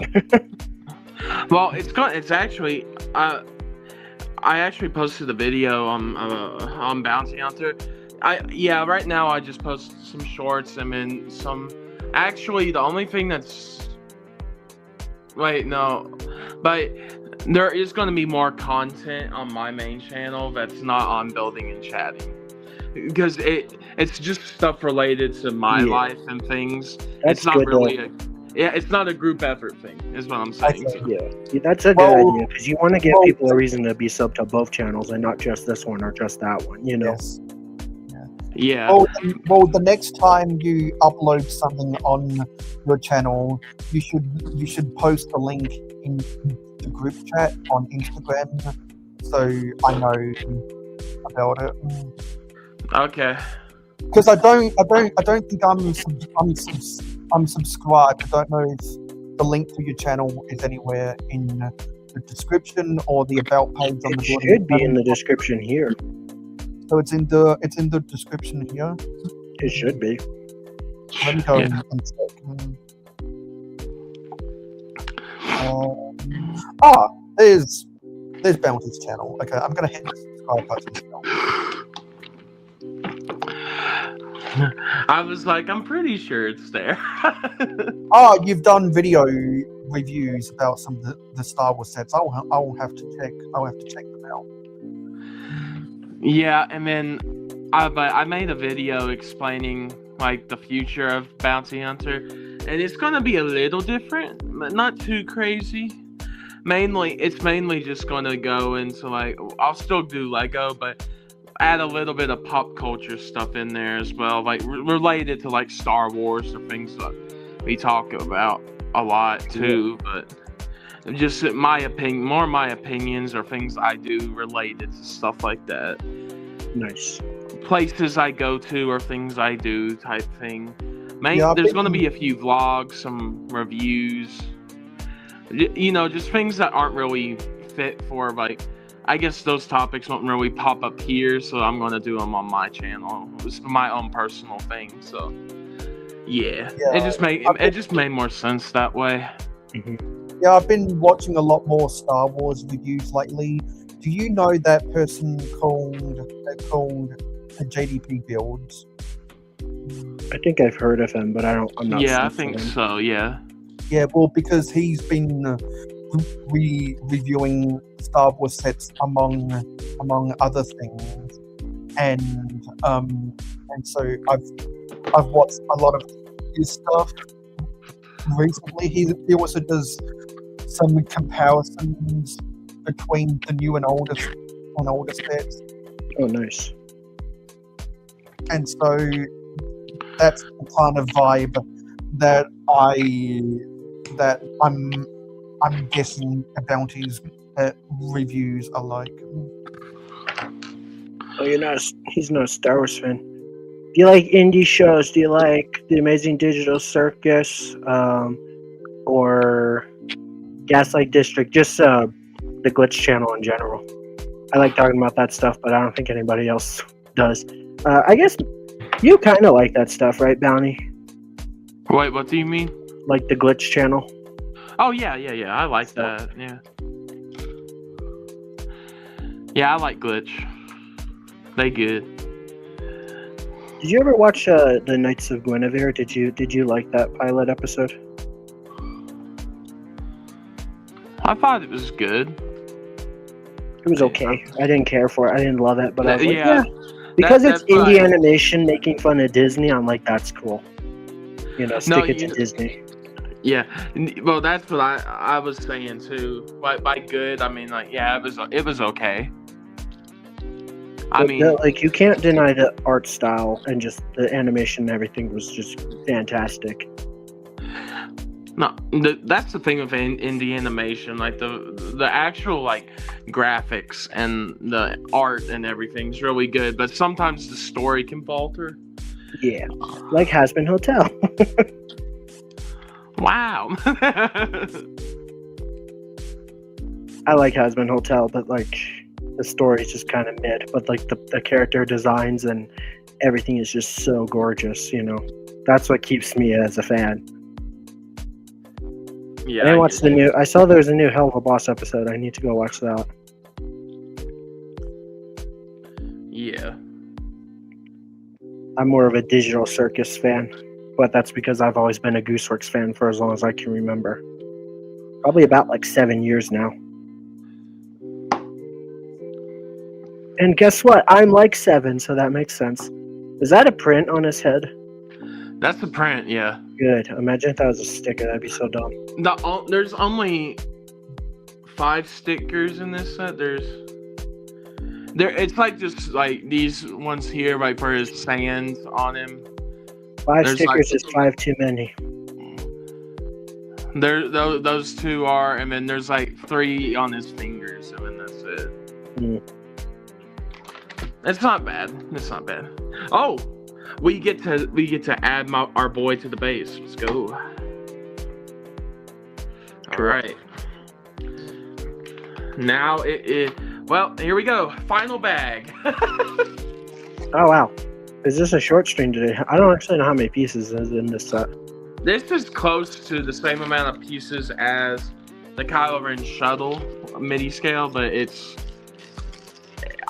S3: Well, it's actually I actually posted a video on Bounty Hunter. Right now I just post some shorts and then some. Actually, the only thing that's but there is going to be more content on my main channel that's not on building and chatting, because it's just stuff related to my life and things.
S1: That's
S3: it's not
S1: good,
S3: really it's not a group effort thing, is what I'm saying.
S1: Yeah, that's a good idea, because you want to give people a reason to be sub to both channels and not just this one or just that one, you know?
S4: Yes.
S3: Yeah.
S4: Well, the next time you upload something on your channel, you should post a link in the group chat on Instagram, so I know about it.
S3: Okay.
S4: Because I don't think I'm subscribed. I don't know if the link to your channel is anywhere in the description or the about page on the
S1: It should be in the description here.
S4: So it's in the description here.
S1: It should be.
S4: Let me go and check. There's Bounty's channel. Okay, I'm gonna hit the subscribe button now.
S3: I was like, I'm pretty sure it's there.
S4: You've done video reviews about some of the Star Wars sets. I'll have to check. I'll have to check them out.
S3: Yeah, and then I made a video explaining like the future of Bounty Hunter, and it's gonna be a little different, but not too crazy. It's mainly just gonna go into like, I'll still do Lego, but add a little bit of pop culture stuff in there as well, like related to like Star Wars or things that we talk about a lot too. But just my opinions or things I do related to stuff like that.
S1: Nice.
S3: Places I go to or things I do type thing.
S4: Yeah,
S3: there's going to be a few vlogs, some reviews, just things that aren't really fit for, like, I guess those topics won't really pop up here, so I'm going to do them on my channel. It's my own personal thing, so yeah. It just made more sense that way.
S1: Mm-hmm.
S4: Yeah, I've been watching a lot more Star Wars reviews lately. Do you know that person called JDP Builds?
S1: I think I've heard of him, but I'm not.
S3: Yeah, I think so. Yeah.
S4: Yeah, well, because he's been reviewing Star Wars sets among other things, and so I've watched a lot of his stuff recently. He also does some comparisons between the new and older sets.
S1: Oh, nice.
S4: And so that's the kind of vibe that I'm guessing Bounty's reviews are like.
S1: Oh, he's not a Star Wars fan. Do you like indie shows? Do you like The Amazing Digital Circus, or Gaslight District? Just the Glitch channel in general. I like talking about that stuff, but I don't think anybody else does. I guess you kind of like that stuff, right, Bounty?
S3: Wait, what do you mean?
S1: Like the Glitch channel?
S3: Oh, yeah. I like that, yeah. Yeah, I like Glitch. They good.
S1: Did you ever watch the Knights of Guinevere? Did you like that pilot episode?
S3: I thought it was good.
S1: It was okay. I didn't care for it. I didn't love it, but I was like,
S3: yeah.
S1: Because it's indie animation making fun of Disney, I'm like, that's cool. Stick it to Disney.
S3: Yeah, well, that's what I was saying too. By good, I mean like, yeah, it was okay.
S1: You can't deny the art style and just the animation and everything was just fantastic.
S3: No, that's the thing with indie animation. Like the actual like graphics and the art and everything's really good, but sometimes the story can falter.
S1: Yeah, like Hazbin Hotel.
S3: Wow.
S1: I like Hazbin Hotel, but like the story's just kind of mid. But like the character designs and everything is just so gorgeous. That's what keeps me as a fan.
S3: Yeah,
S1: I didn't watch the new. I saw there was a new Hell of a Boss episode. I need to go watch that.
S3: Yeah.
S1: I'm more of a Digital Circus fan, but that's because I've always been a Gooseworks fan for as long as I can remember. Probably about like 7 years now. And guess what? I'm like 7, so that makes sense. Is that a print on his head?
S3: That's a print, yeah.
S1: Good. Imagine if that was a sticker. That'd be so dumb.
S3: There's only 5 stickers in this set. It's like just like these ones here, right, for his sands on him.
S1: 5 stickers is 5 too many.
S3: Those 2 are, and then there's like 3 on his fingers, and then that's it.
S1: Mm.
S3: It's not bad. Oh, we get to add our boy to the base. Let's go. All right. Now well, here we go. Final bag.
S1: Oh wow. Is this a short stream today? I don't actually know how many pieces is in this set.
S3: This is close to the same amount of pieces as the Kylo Ren shuttle MIDI scale, but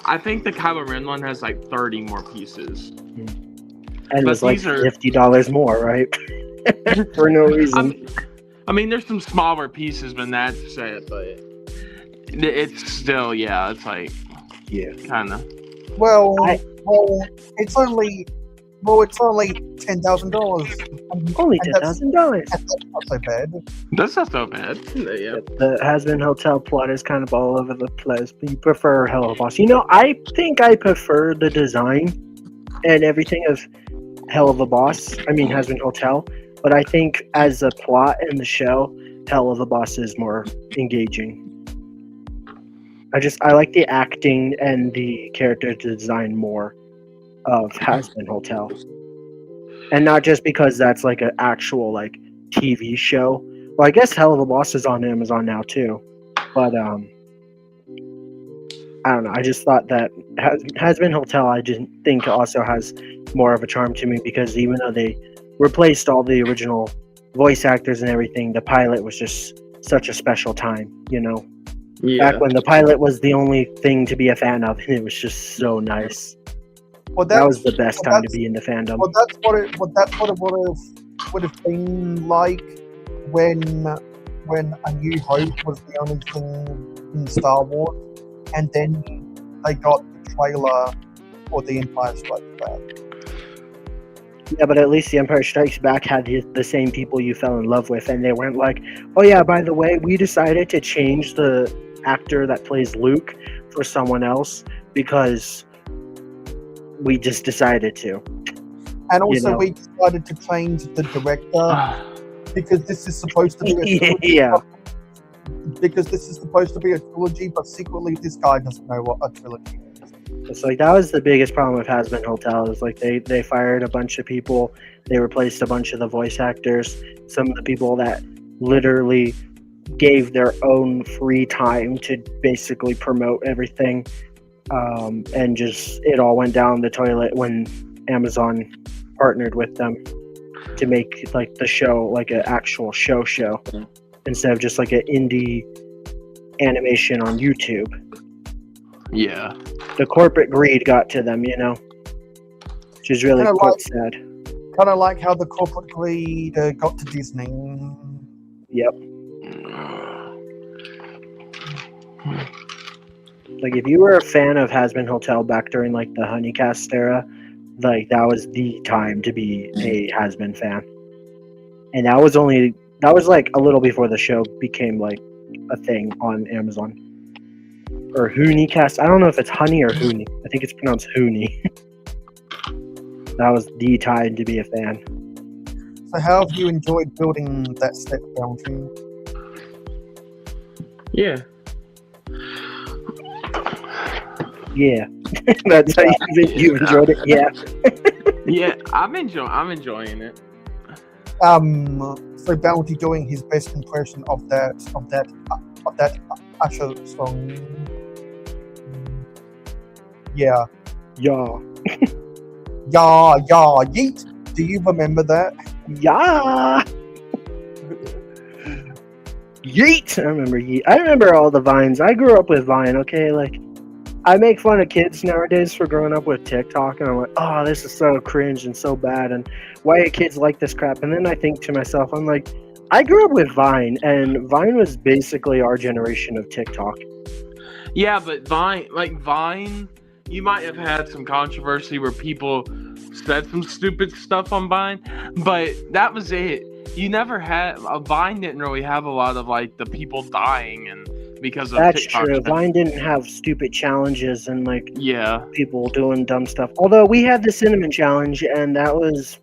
S3: I think the Kylo Ren one has like 30 more pieces.
S1: And it's like $50 more, right? For no reason.
S3: I mean, there's some smaller pieces when that's it, but it's still, yeah, it's like,
S1: Yeah.
S3: kind of.
S4: Well, it's only $10,000.
S1: Only
S4: And that's
S1: $10,000.
S4: not so bad.
S3: That's not so bad. Yeah.
S1: The Has-Been Hotel plot is kind of all over the place, but you prefer Hell of a Boss. You know, I think I prefer the design and everything of Hell of a Boss. I mean, Has-Been Hotel. But I think as a plot in the show, Hell of a Boss is more engaging. I like the acting and the character design more of Has-Been Hotel. And not just because that's like an actual like TV show. Well, I guess Hell of a Boss is on Amazon now too. But I don't know. I just thought that Has-Been Hotel I just think also has more of a charm to me because even though they replaced all the original voice actors and everything, the pilot was just such a special time, you know?
S3: Yeah.
S1: Back when the pilot was the only thing to be a fan of, and it was just so nice.
S4: Well,
S1: That was the best time to be in the fandom.
S4: Well, that's what it would have been like when A New Hope was the only thing in Star Wars, and then they got the trailer for The Empire Strikes Back.
S1: Yeah, but at least The Empire Strikes Back had the same people you fell in love with, and they weren't like, oh yeah, by the way, we decided to change the actor that plays Luke for someone else because we just decided to.
S4: And also,
S1: You know.
S4: we decided to change the director because this is supposed to be a trilogy.
S1: Yeah.
S4: Because this is supposed to be a trilogy, but secretly this guy doesn't know what a trilogy is.
S1: It's like that was the biggest problem with Has-Been Hotel. Is like they fired a bunch of people, they replaced a bunch of the voice actors, some of the people that literally gave their own free time to basically promote everything, and just it all went down the toilet when Amazon partnered with them to make like the show like an actual show instead of just like an indie animation on YouTube.
S3: Yeah.
S1: The corporate greed got to them, you know, which is really
S4: Kinda
S1: quite
S4: like-
S1: sad.
S4: Kind of like how the corporate greed got to Disney.
S1: Yep. Like if you were a fan of Has-Been Hotel back during like the Honeycast era, like that was the time to be a Has-Been fan. And that was like a little before the show became like a thing on Amazon. Or Honeycast. I don't know if it's Honey or Hooney. I think it's pronounced Hooney. That was the time to be a fan.
S4: So how have you enjoyed building that step boundary?
S3: Yeah.
S1: Yeah. That's how you enjoyed it. Yeah.
S3: Yeah, I'm enjoying it.
S4: So Bounty doing his best impression of that Usher song. Yeah.
S1: Yeah.
S4: Yeah, yeet. Do you remember that?
S1: Yeah. Yeet. I remember Yeet. I remember all the Vines. I grew up with Vine, okay? Like, I make fun of kids nowadays for growing up with TikTok, and I'm like, oh, this is so cringe and so bad, and why do kids like this crap? And then I think to myself, I'm like, I grew up with Vine, and Vine was basically our generation of TikTok.
S3: Yeah, but Vine, you might have had some controversy where people said some stupid stuff on Vine, but that was it. You never had Vine didn't really have a lot of like the people dying and because of
S1: That's
S3: TikTok
S1: true.
S3: stuff.
S1: Vine didn't have stupid challenges and like
S3: Yeah.
S1: people doing dumb stuff. Although we had the cinnamon challenge, and that was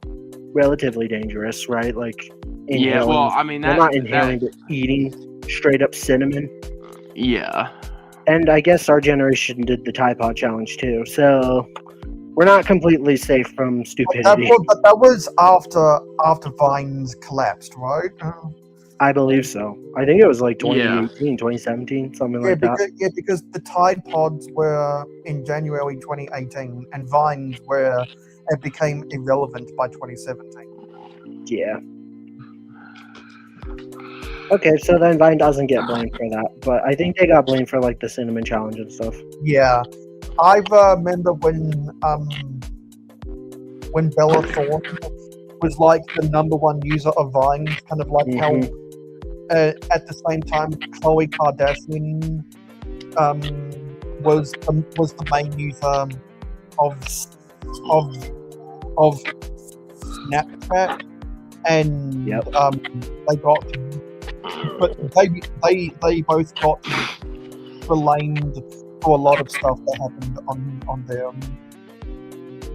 S1: relatively dangerous, right? Like,
S3: Yeah. Well, I mean,
S1: we're not inhaling, but eating straight up cinnamon.
S3: Yeah.
S1: And I guess our generation did the Tide Pod challenge too, so we're not completely safe from stupidity.
S4: But that was after Vines collapsed, right?
S1: I believe so. I think it was like 2018, 2017, something like that.
S4: Because the Tide Pods were in January 2018, and Vines became irrelevant by 2017.
S1: Yeah. Okay, so then Vine doesn't get blamed for that, but I think they got blamed for like the cinnamon challenge and stuff.
S4: Yeah, I remember when Bella Thorne was like the #1 user of Vine, kind of like at the same time, Khloe Kardashian was the main user of Snapchat, and
S1: Yep.
S4: they both got blamed for a lot of stuff that happened on there.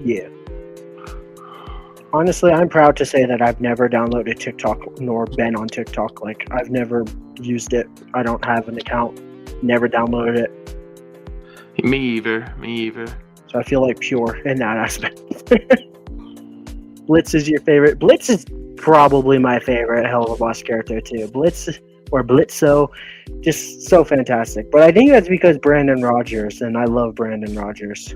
S1: Yeah. Honestly, I'm proud to say that I've never downloaded TikTok nor been on TikTok. Like, I've never used it. I don't have an account. Never downloaded it.
S3: Me either.
S1: So I feel like pure in that aspect. Blitz is your favorite. Blitz is probably my favorite Hell of a Boss character too. Blitz or Blitzo, just so fantastic. But I think that's because Brandon Rogers, and I love Brandon Rogers.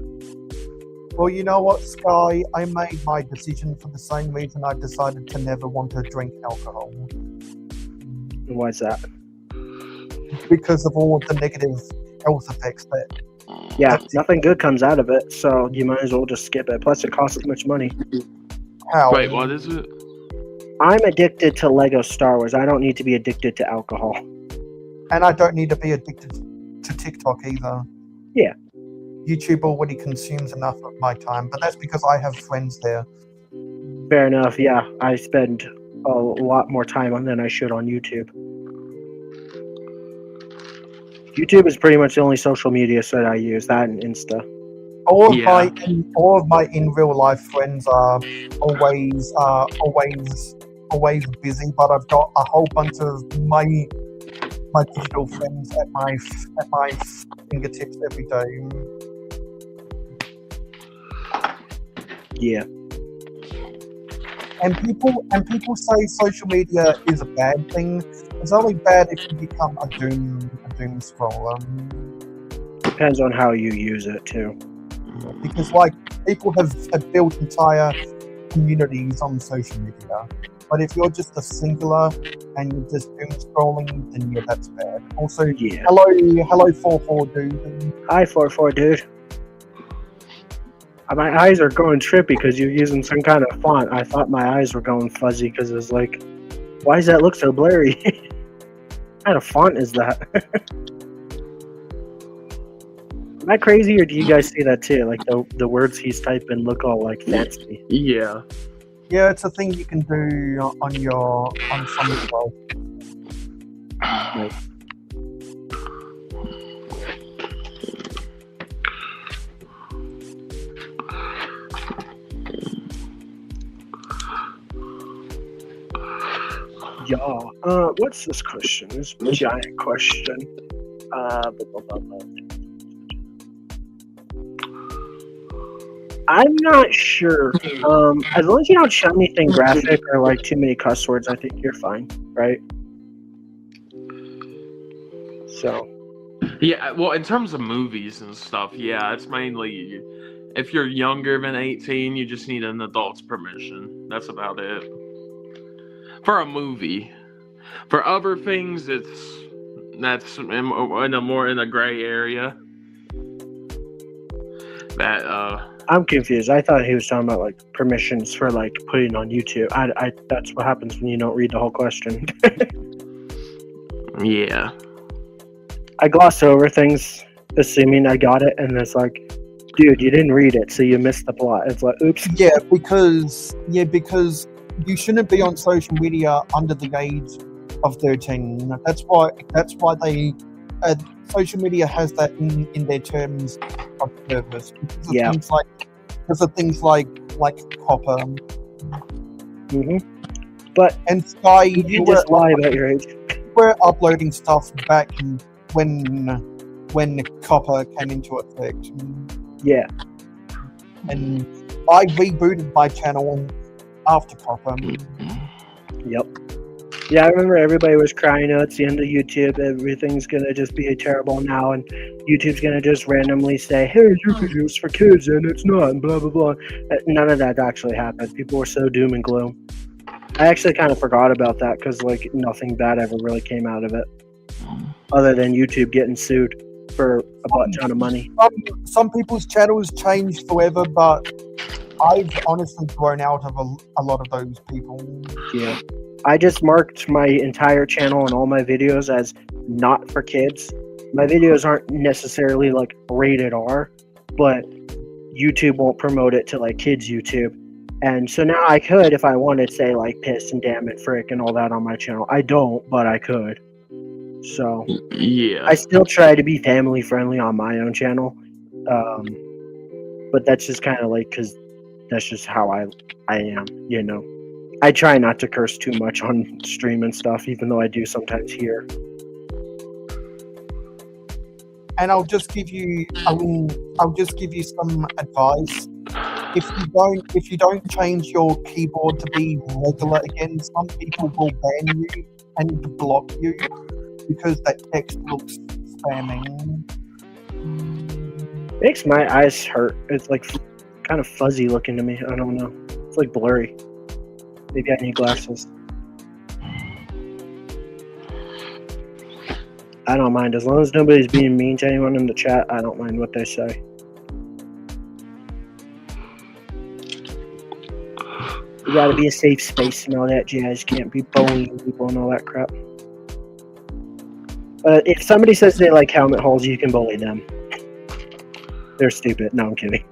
S4: Well, you know what, Sky? I made my decision for the same reason I decided to never want to drink alcohol.
S1: And why's that?
S4: Because of all of the negative health effects that...
S1: Yeah, nothing good comes out of it, so you might as well just skip it. Plus, it costs too much money.
S4: How?
S3: Wait, what is it?
S1: I'm addicted to Lego Star Wars. I don't need to be addicted to alcohol.
S4: And I don't need to be addicted to TikTok either.
S1: Yeah.
S4: YouTube already consumes enough of my time, but that's because I have friends there.
S1: Fair enough, yeah. I spend a lot more time on than I should on YouTube. YouTube is pretty much the only social media site I use, that and Insta.
S4: All of my in real life friends are always busy, but I've got a whole bunch of my digital friends at my fingertips every day.
S1: Yeah.
S4: And people say social media is a bad thing. It's only bad if you become a doom scroller.
S1: Depends on how you use it too.
S4: Because like people have built entire communities on social media. But if you're just a singular and you're just doom scrolling, then yeah, that's bad. Also,
S1: Yeah.
S4: hello 44 dude.
S1: Hi 44 dude. My eyes are going trippy because you're using some kind of font. I thought my eyes were going fuzzy because it's like, why does that look so blurry? What kind of font is that? Am I crazy, or do you guys see that too? Like the words he's typing look all like fancy.
S3: Yeah.
S4: Yeah, it's a thing you can do on some as well.
S1: Like, yeah. What's this question? This giant question. I'm not sure. As long as you don't show anything graphic or like too many cuss words, I think you're fine, right? So.
S3: Yeah, well, in terms of movies and stuff, yeah, it's mainly if you're younger than 18, you just need an adult's permission. That's about it. For a movie. For other things, that's in a gray area. That
S1: I'm confused. I thought he was talking about like permissions for like putting on YouTube. I that's what happens when you don't read the whole question.
S3: Yeah.
S1: I glossed over things, assuming I got it, and it's like, dude, you didn't read it, so you missed the plot. It's like, oops.
S4: Yeah, because you shouldn't be on social media under the age of 13. That's why they social media has that in their terms of service.
S1: Yeah.
S4: Because of things like Copper.
S1: But
S4: And Sky,
S1: you just lie about your age.
S4: We're uploading stuff back when Copper came into effect.
S1: Yeah.
S4: And I rebooted my channel after Copper.
S1: Yep. Yeah, I remember everybody was crying out, it's the end of YouTube, everything's gonna just be terrible now, and YouTube's gonna just randomly say, hey, YouTube is for kids, and it's not, and blah, blah, blah. None of that actually happened. People were so doom and gloom. I actually kind of forgot about that, because, like, nothing bad ever really came out of it. Other than YouTube getting sued for a butt ton of money.
S4: Some people's channels changed forever, but I've honestly grown out of a lot of those people.
S1: Yeah. I just marked my entire channel and all my videos as not for kids. My videos aren't necessarily like rated R, but YouTube won't promote it to like kids YouTube. And so now I could, if I wanted, say like piss and damn and frick and all that on my channel. I don't, but I could. So
S3: Yeah.
S1: I still try to be family friendly on my own channel. But that's just kind of like, because that's just how I am, you know. I try not to curse too much on stream and stuff, even though I do sometimes here.
S4: And I'll just give you some advice. If you don't change your keyboard to be regular again, some people will ban you and block you because that text looks spamming.
S1: Makes my eyes hurt. It's like kind of fuzzy looking to me. I don't know. It's like blurry. Maybe I need glasses. I don't mind. As long as nobody's being mean to anyone in the chat, I don't mind what they say. You gotta be a safe space and all that jazz. Can't be bullying people and all that crap. If somebody says they like helmet holes, you can bully them. They're stupid. No, I'm kidding.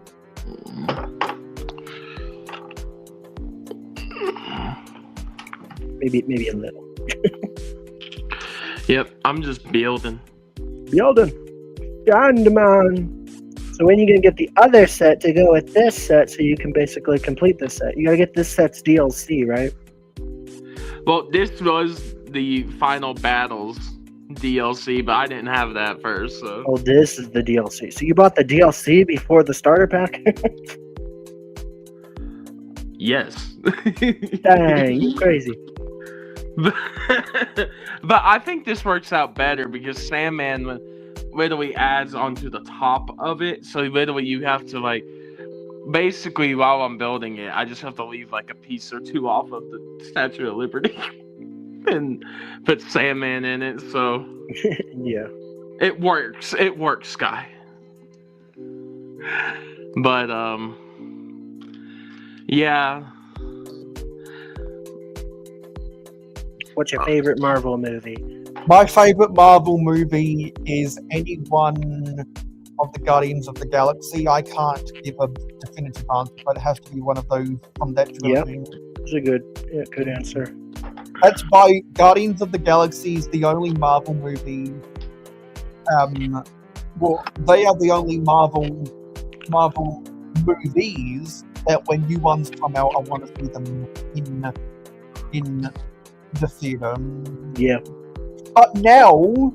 S1: Maybe a little.
S3: Yep, I'm just building.
S1: Sandman. So when are you gonna get the other set to go with this set so you can basically complete this set? You gotta get this set's DLC, right?
S3: Well, this was the Final Battles DLC, but I didn't have that first. So.
S1: Oh, this is the DLC. So you bought the DLC before the starter pack?
S3: Yes.
S1: Dang, you crazy.
S3: But I think this works out better because Sandman literally adds onto the top of it. So literally you have to like, basically while I'm building it, I just have to leave like a piece or two off of the Statue of Liberty and put Sandman in it. So
S1: yeah,
S3: it works. It works, Sky. But yeah.
S1: What's your favorite Marvel movie?
S4: My favorite Marvel movie is any one of the Guardians of the Galaxy. I can't give a definitive answer, but it has to be one of those from that trilogy.
S1: It's a good answer.
S4: That's by Guardians of the Galaxy is the only Marvel movie. Well, they are the only Marvel movies that when new ones come out, I want to see them in the theater.
S1: Yeah.
S4: But now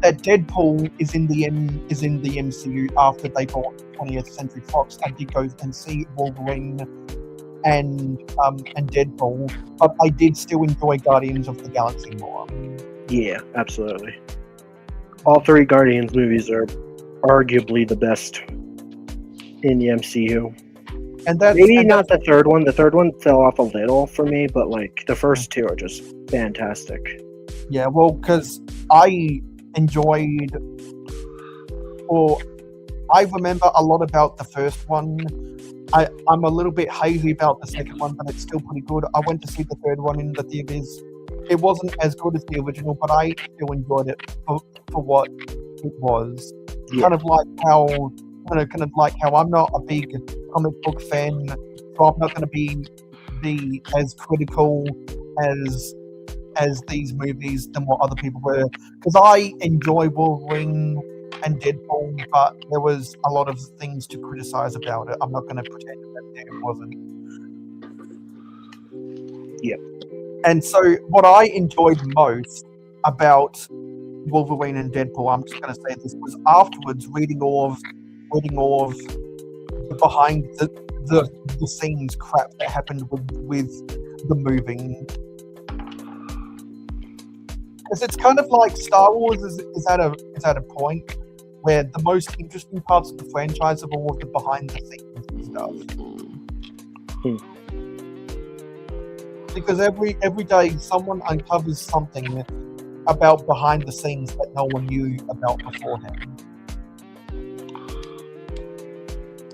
S4: that Deadpool is in the MCU after they bought 20th Century Fox, I did go and see Wolverine and Deadpool, but I did still enjoy Guardians of the Galaxy more.
S1: Yeah, absolutely. All three Guardians movies are arguably the best in the MCU.
S4: And
S1: maybe not the third one. The third one fell off a little for me, but like the first two are just fantastic.
S4: Yeah, well, because I enjoyed, or I remember a lot about the first one. I'm a little bit hazy about the second one, but it's still pretty good. I went to see the third one in the theaters. It wasn't as good as the original, but I still enjoyed it for what it was.
S1: Yeah.
S4: Kind of like how I'm not a big comic book fan, so I'm not going to be as critical as these movies than what other people were. Because I enjoy Wolverine and Deadpool, but there was a lot of things to criticize about it. I'm not going to pretend that it wasn't.
S1: Yep.
S4: And so what I enjoyed most about Wolverine and Deadpool, I'm just going to say this, was afterwards reading all of the behind the scenes crap that happened with the movie. Because it's kind of like Star Wars is at a point where the most interesting parts of the franchise are all of the behind the scenes and stuff. Because every day someone uncovers something about behind the scenes that no one knew about beforehand.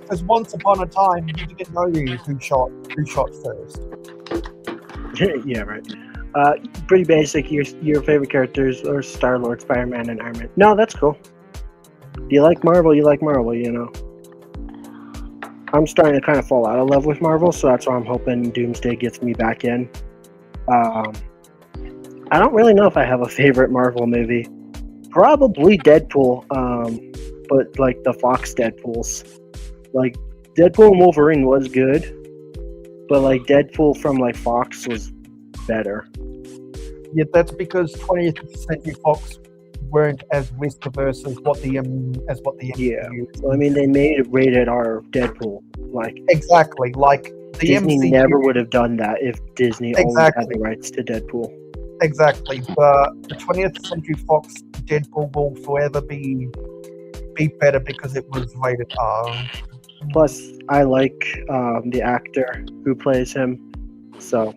S4: Because once upon a time, you didn't know who shot first.
S1: Yeah, right. Pretty basic. Your favorite characters are Star-Lord, Spider-Man, and Iron Man. No, that's cool. You like Marvel, you know. I'm starting to kind of fall out of love with Marvel, so that's why I'm hoping Doomsday gets me back in. I don't really know if I have a favorite Marvel movie. Probably Deadpool, but like the Fox Deadpools. Like, Deadpool and Wolverine was good, but like Deadpool from like Fox was better.
S4: Yeah, that's because 20th Century Fox weren't as risk averse as what the MCU.
S1: Yeah. So I mean, they made a rated R Deadpool. Like,
S4: Exactly, like the
S1: Disney
S4: MCU.
S1: never would have done that if Disney only had the rights to Deadpool.
S4: Exactly, but the 20th Century Fox Deadpool will forever be better because it was rated R.
S1: Plus, I like the actor who plays him. So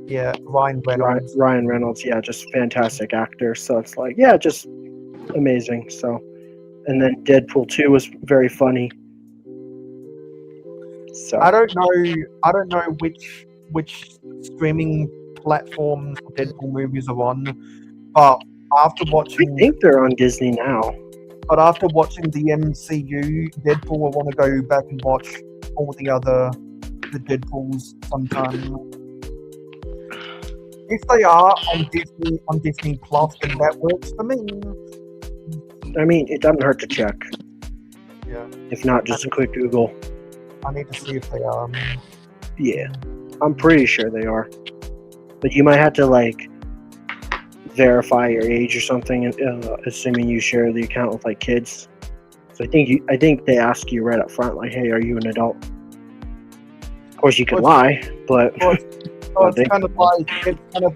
S4: Yeah, Ryan Reynolds.
S1: Ryan Reynolds, yeah, just fantastic actor. So it's like, yeah, just amazing. So, and then Deadpool 2 was very funny. So
S4: I don't know which streaming platforms Deadpool movies are on, but after
S1: I
S4: watching
S1: think they're on Disney now.
S4: the MCU, Deadpool, I want to go back and watch all the Deadpools sometime. If they are on Disney Plus, then that works for me.
S1: I mean, it doesn't hurt to check.
S4: Yeah,
S1: If not, just a quick Google.
S4: I need to see if they are.
S1: Yeah, I'm pretty sure they are. But you might have to like verify your age or something, assuming you share the account with like kids. So I think they ask you right up front, like, "Hey, are you an adult?" Of course, you can lie, but
S4: It's kind of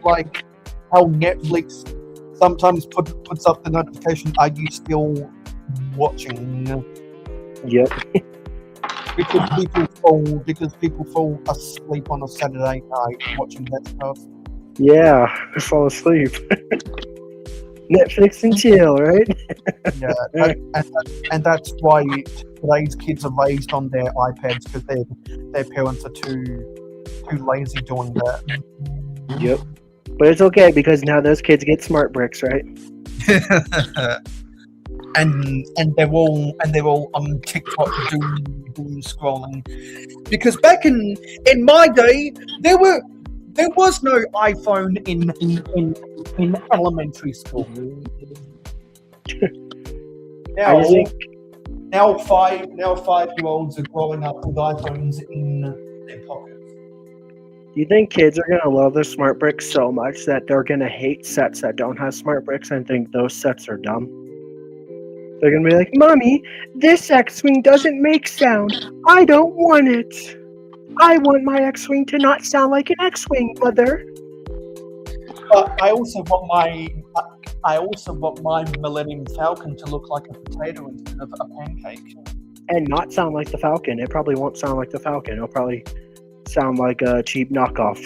S4: like how Netflix sometimes puts up the notification, "Are you still watching?"
S1: yep.
S4: Because people fall asleep on a Saturday night watching that stuff.
S1: Yeah, I fall asleep. Netflix and chill, right?
S4: Yeah, and that's why today's kids are raised on their iPads because their parents are too lazy doing that.
S1: Yep. But it's okay because now those kids get smart bricks, right?
S4: and they're all on TikTok doing scrolling. Because back in my day, there was no iPhone in elementary school. Now 5-year-olds are growing up with iPhones in their pockets.
S1: Do you think kids are gonna love their smart bricks so much that they're gonna hate sets that don't have smart bricks and think those sets are dumb? They're gonna be like, "Mommy, this X-Wing doesn't make sound. I don't want it. I want my X-Wing to not sound like an X-Wing, Mother."
S4: But I also want my Millennium Falcon to look like a potato instead of a pancake.
S1: And not sound like the Falcon. It probably won't sound like the Falcon. It'll probably sound like a cheap knockoff.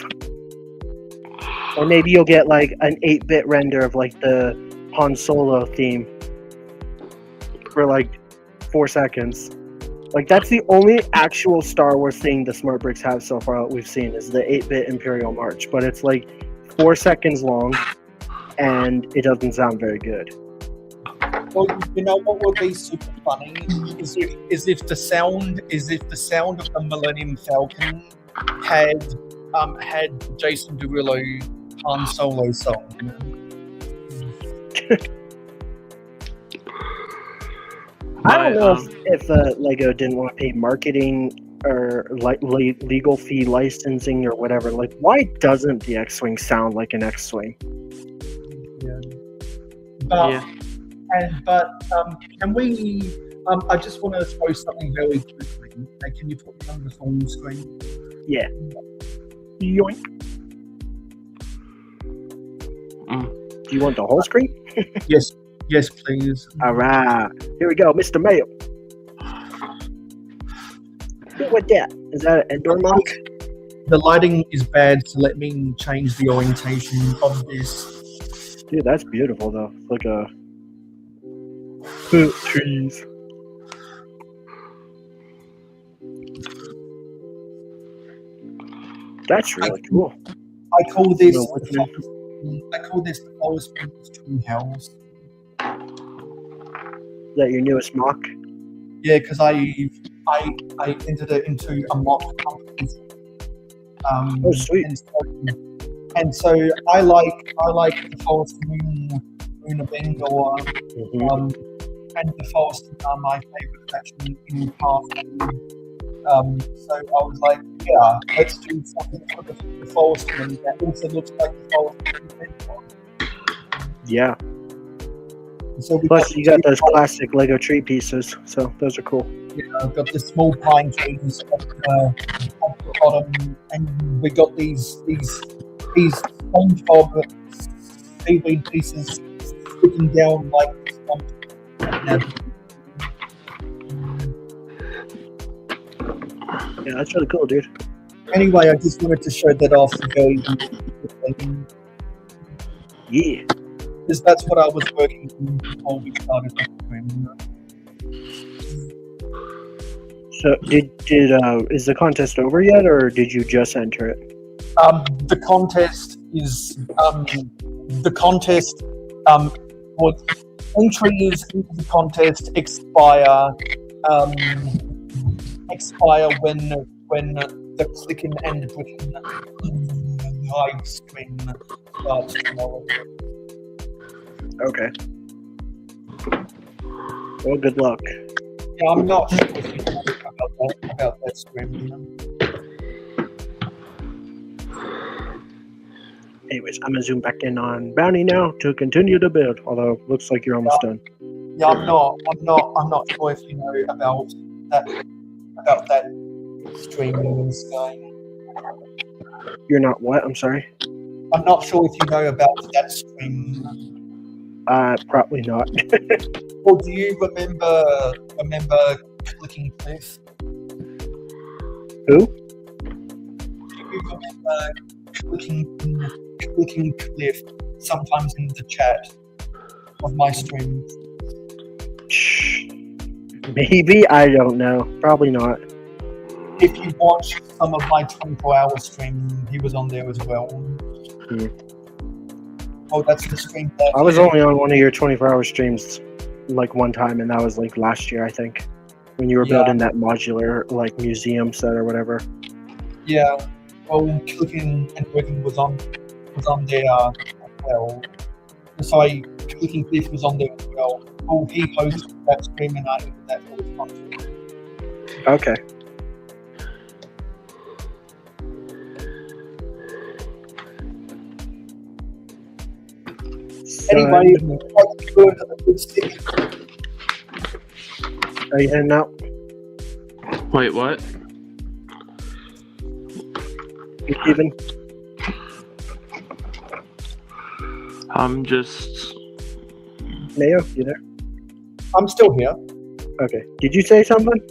S1: Or maybe you'll get like an 8-bit render of like the Han Solo theme for like 4 seconds. Like, that's the only actual Star Wars thing the smart bricks have so far that we've seen is the 8-bit Imperial March. But it's like 4 seconds long and it doesn't sound very good.
S4: Well, you know what would be super funny is if the sound of the Millennium Falcon had Jason Derulo Han Solo song.
S1: I don't know if Lego didn't want to pay marketing or like legal fee licensing or whatever. Like, why doesn't the X-Wing sound like an X-Wing?
S4: But can we? I just want to throw something very quickly. Can you put me on the phone screen?
S1: Yeah. Yoink. Do you want the whole screen?
S4: Yes, please.
S1: All right. Here we go, Mr. Mayo. What that? Is that an Endor mark?
S4: The lighting is bad, so let me change the orientation of this.
S1: Dude, that's beautiful though. It's like a trees. That's really cool.
S4: I call this
S1: No, what's in-
S4: the Forest Winds Tree House.
S1: Is that your newest mock?
S4: Yeah, because I entered it into a mock competition.
S1: Oh, sweet.
S4: And so I like the Forest Moon of Endor,
S1: Mhm.
S4: and the Forest are my favorite faction in Path 2. So I was like, yeah, let's do something for the Forest Moon that also looks like the Forest Moon of Endor.
S1: Yeah.
S4: So we
S1: Plus, you got those
S4: two-
S1: classic Lego tree pieces, so those are cool.
S4: I've got the small pine trees at the bottom, and we got these SpongeBob seaweed pieces sticking down like this one.
S1: Yeah, that's really cool, dude.
S4: Anyway, I just wanted to show that off very quickly,
S1: Yeah.
S4: because that's what I was working on before we started the stream.
S1: So, is the contest over yet, or did you just enter it?
S4: The contest was entries into the contest expire when the clicking and bricking live stream starts tomorrow.
S1: Okay. Well, good luck.
S4: Yeah, I'm not sure if you know about that stream.
S1: Anyways, I'm gonna zoom back in on Bounty now to continue the build. Although looks like you're almost done.
S4: Yeah, I'm not sure if you know about that streaming going.
S1: You're not what? I'm sorry.
S4: I'm not sure if you know about that stream.
S1: Probably not.
S4: Or do you remember Clicking Cliff?
S1: Who?
S4: Do you remember clicking Cliff sometimes in the chat of my streams?
S1: Maybe, I don't know. Probably not.
S4: If you watch some of my 24-hour stream, he was on there as well. Oh, that's the stream.
S1: I was only on one of your 24-hour streams like one time, and that was like last year, I think, when you were building that modular like museum set or whatever.
S4: Yeah. Well, Clicking and Working was on there as well. Sorry, Clicking Cliff was on there as well. Oh, he hosted that stream and I did that for his content.
S1: Okay.
S4: Anyway, a good stick.
S1: Are you heading out?
S3: Wait, what?
S1: You Steven?
S3: I'm just.
S1: Mayo, you there?
S4: I'm still here.
S1: Okay. Did you say something?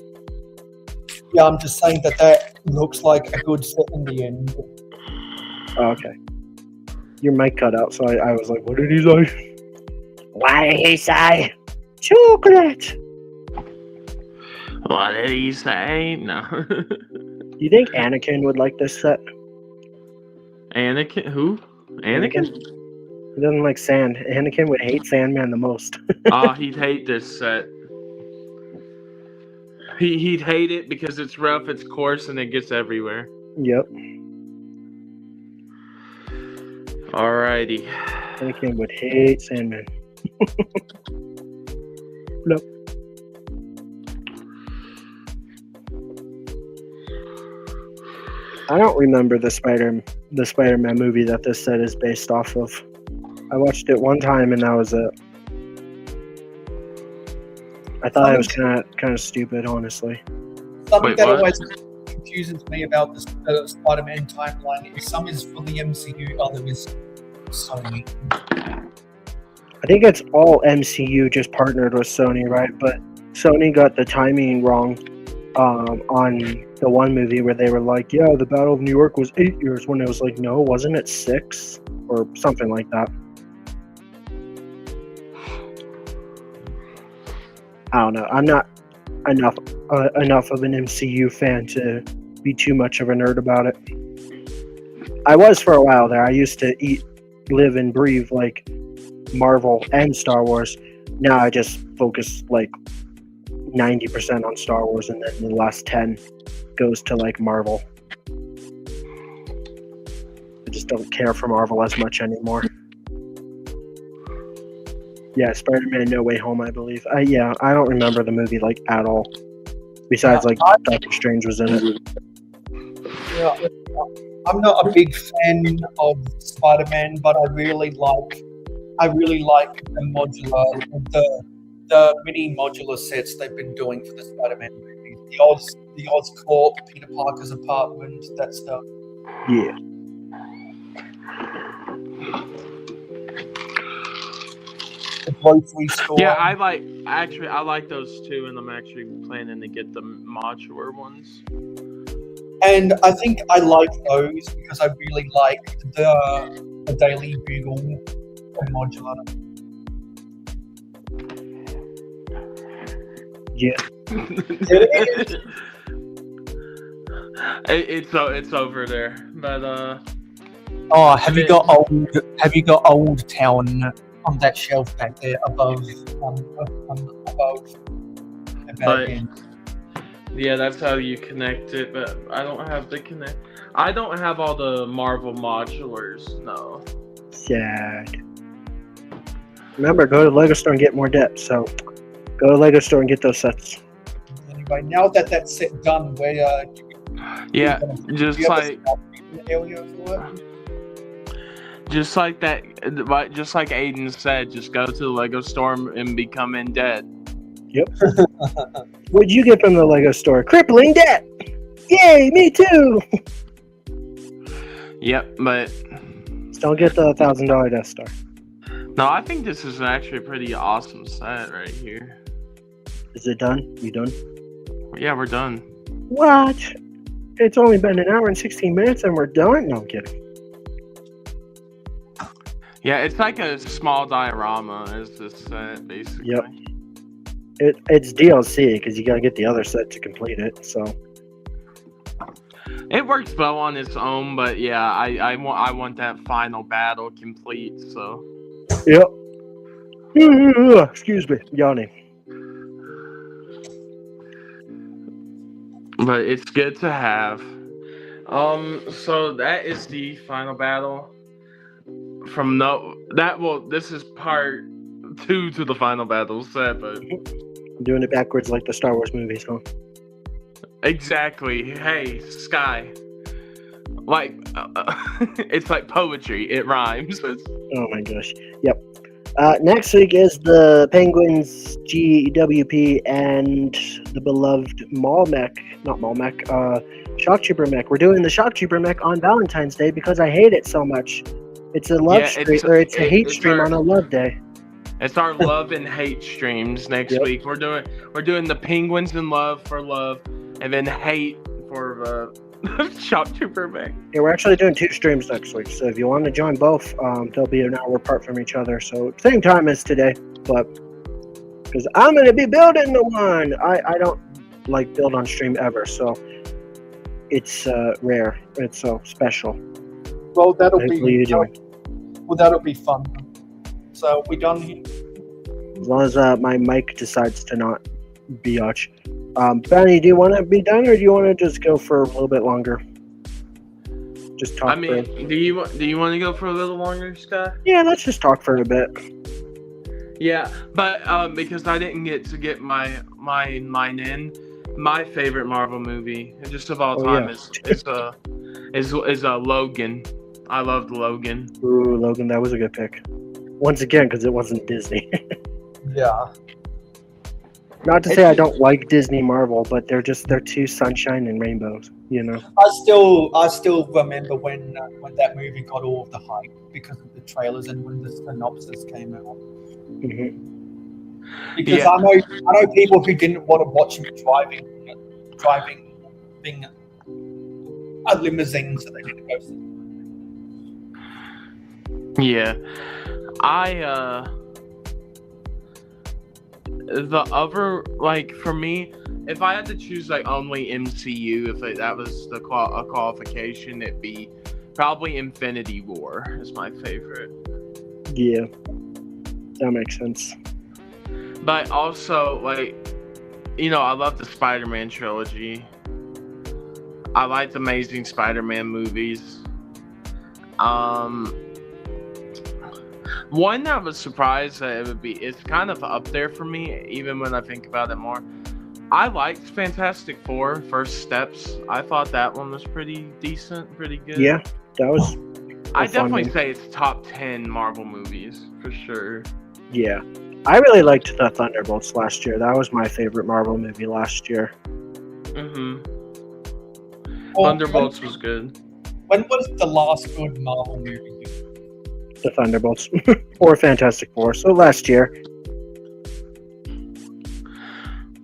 S4: Yeah, I'm just saying that looks like a good set in the end.
S1: Oh, okay. Your mic cut out, so I was like, what did he say? What did he say? Chocolate!
S3: What did he say? No.
S1: Do you think Anakin would like this set?
S3: Anakin? Who? Anakin?
S1: He doesn't like sand. Anakin would hate Sandman the most.
S3: Oh, he'd hate this set. He'd hate it because it's rough, it's coarse, and it gets everywhere.
S1: Yep.
S3: Alrighty.
S1: Anakin would hate Sandman. Nope. I don't remember the Spider-Man movie that this set is based off of. I watched it one time and that was it. I thought it was kind of stupid, honestly.
S4: Something that always confuses me about the Spider-Man timeline is some is for the MCU, other is Sony.
S1: I think it's all MCU just partnered with Sony, right? But Sony got the timing wrong on the one movie where they were like, yeah, the Battle of New York was 8 years, when it was like, no, wasn't it 6? Or something like that. I don't know. I'm not enough of an MCU fan to be too much of a nerd about it. I was for a while there. I used to eat, live, and breathe like Marvel and Star Wars. Now I just focus like 90% on Star Wars, and then the last 10 goes to like Marvel. I just don't care for Marvel as much anymore. Yeah, Spider-Man No Way Home, I believe. I don't remember the movie like at all. Besides, like Doctor Strange was in it.
S4: Yeah, I'm not a big fan of Spider-Man, but I really like the mini modular sets they've been doing for the Spider-Man movies. The Oscorp, Peter Parker's apartment, that stuff.
S1: Yeah.
S4: The grocery store.
S3: Yeah, I like those too, and I'm actually planning to get the modular ones.
S4: And I think I like those because I really like the Daily Bugle modular.
S1: Yeah.
S3: It's over there, but
S4: Oh, have you got Old Town on that shelf back there above above the back end?
S3: Yeah, that's how you connect it, but I don't have the connect. I don't have all the Marvel modulars, no.
S1: Sad. Remember, go to the Lego store and get more depth. So, go to the Lego store and get those sets.
S4: Anyway, now that that's set done, where
S3: Yeah, just like
S4: area for it?
S3: just like that, just like Aiden said, just go to the Lego store and become in debt.
S1: Yep. What'd you get from the Lego store? Crippling debt! Yay, me too!
S3: Yep, but
S1: Just don't get the $1,000 Death Star.
S3: no, I think this is actually a pretty awesome set right here.
S1: Is it done? You done?
S3: Yeah, we're done.
S1: What? It's only been an hour and 16 minutes and we're done? No, I'm kidding.
S3: Yeah, it's like a small diorama as this set, basically.
S1: Yep. It's DLC because you gotta get the other set to complete it. So
S3: It works well on its own, but yeah, I want that final battle complete. So
S1: yep. Excuse me, yawning.
S3: but it's good to have. So that is the final battle. This is part 2 to the final battle set, but
S1: I'm doing it backwards like the Star Wars movies, huh?
S3: exactly. Hey, Sky. Like, it's like poetry. It rhymes.
S1: Oh my gosh. Yep. Next week is the Penguins GWP and the beloved Shock Trooper mech. We're doing the Shock Trooper mech on Valentine's Day because I hate it so much. It's a love stream, or it's a hate stream on a love day.
S3: It's our love and hate streams next week. We're doing the Penguins in love, and then hate for Shock Trooper mech.
S1: Yeah, we're actually doing 2 streams next week. So if you want to join both, they'll be an hour apart from each other. So same time as today, but because I'm gonna be building the one. I don't like build on stream ever, so it's rare. It's so special.
S4: Well, that'll be fun. So we done here?
S1: As long as my mic decides to not biatch. Benny, do you want to be done, or do you want to just go for a little bit longer? Just talk.
S3: I mean, do you want to go for a little longer, Scott?
S1: Yeah, let's just talk for a bit.
S3: Yeah, but because I didn't get mine in, my favorite Marvel movie, just of all time, is Logan. I loved Logan.
S1: Ooh, Logan, that was a good pick. Once again, because it wasn't Disney.
S4: Yeah.
S1: Not to say I don't like Disney Marvel, but they're too sunshine and rainbows, you know.
S4: I still remember when that movie got all of the hype because of the trailers and when the synopsis came out.
S1: Mm-hmm.
S4: Because I know people who didn't want to watch me driving being a limousine, so they didn't go see.
S3: Yeah, the other, like, for me, if I had to choose like only MCU, if that was a qualification, it'd be Probably Infinity War is my favorite.
S1: Yeah, that makes sense.
S3: But also, like, you know, I love the Spider-Man trilogy. I like the Amazing Spider-Man movies. One that I was surprised that it would be, it's kind of up there for me, even when I think about it more. I liked Fantastic Four, First Steps. I thought that one was pretty decent, pretty good.
S1: Yeah, that was.
S3: I
S1: fun
S3: definitely
S1: one.
S3: say it's top 10 Marvel movies, for sure.
S1: Yeah, I really liked the Thunderbolts last year. That was my favorite Marvel movie last year.
S2: Well,
S3: Thunderbolts was good.
S2: When was the last good Marvel movie?
S1: The Thunderbolts or Fantastic Four. So last year.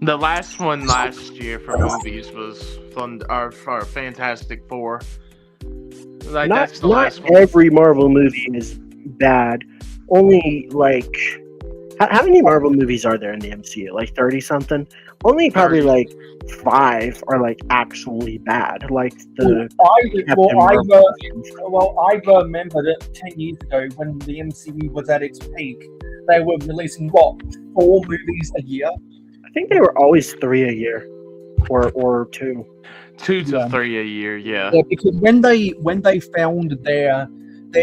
S3: The last one last year for movies was Fantastic Four. Like, that's the
S1: Not
S3: last one.
S1: every Marvel movie is bad. Only like how many Marvel movies are there in the MCU? Like 30 something. Only probably
S3: 30.
S1: like 5 are like actually bad. Like the
S2: I remember that 10 years ago when the MCU was at its peak, they were releasing 4 movies a year.
S1: I think they were always 3 a year, or 2.
S3: 2 to 3 a year, yeah.
S2: Yeah, because when they found their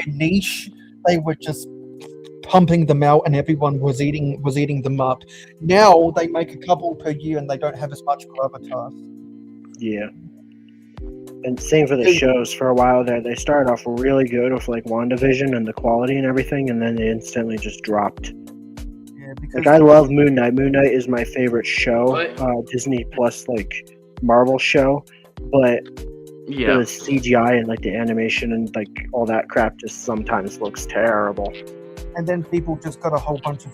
S2: niche, they were just pumping them out, and everyone was eating them up. Now they make a couple per year, and they don't have as much gravitas.
S1: Yeah. And same for the shows. For a while there, they started off really good with like WandaVision and the quality and everything, and then they instantly just dropped.
S2: Yeah, because
S1: Like I love Moon Knight. Moon Knight is my favorite show,
S3: What?
S1: Disney Plus like Marvel show, but
S3: Yeah.
S1: the CGI and like the animation and like all that crap just sometimes looks terrible.
S2: and then people just got a whole bunch of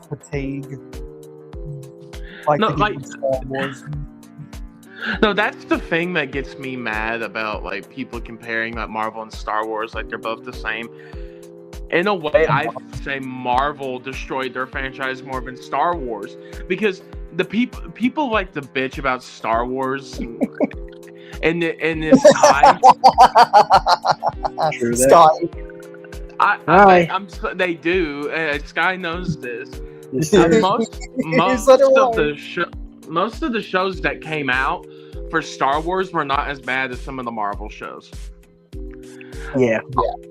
S2: fatigue. Like
S3: No,
S2: they did
S3: like-
S2: with Star Wars.
S3: No, that's the thing that gets me mad about like people comparing like Marvel and Star Wars, like they're both the same. In a way, I say Marvel destroyed their franchise more than Star Wars, because the people like to bitch about Star Wars in this time.
S1: True that.
S2: Sky.
S3: They do. Sky knows this.
S1: Yes,
S3: And
S1: sir.
S3: most of the shows that came out for Star Wars were not as bad as some of the Marvel shows.
S1: Yeah.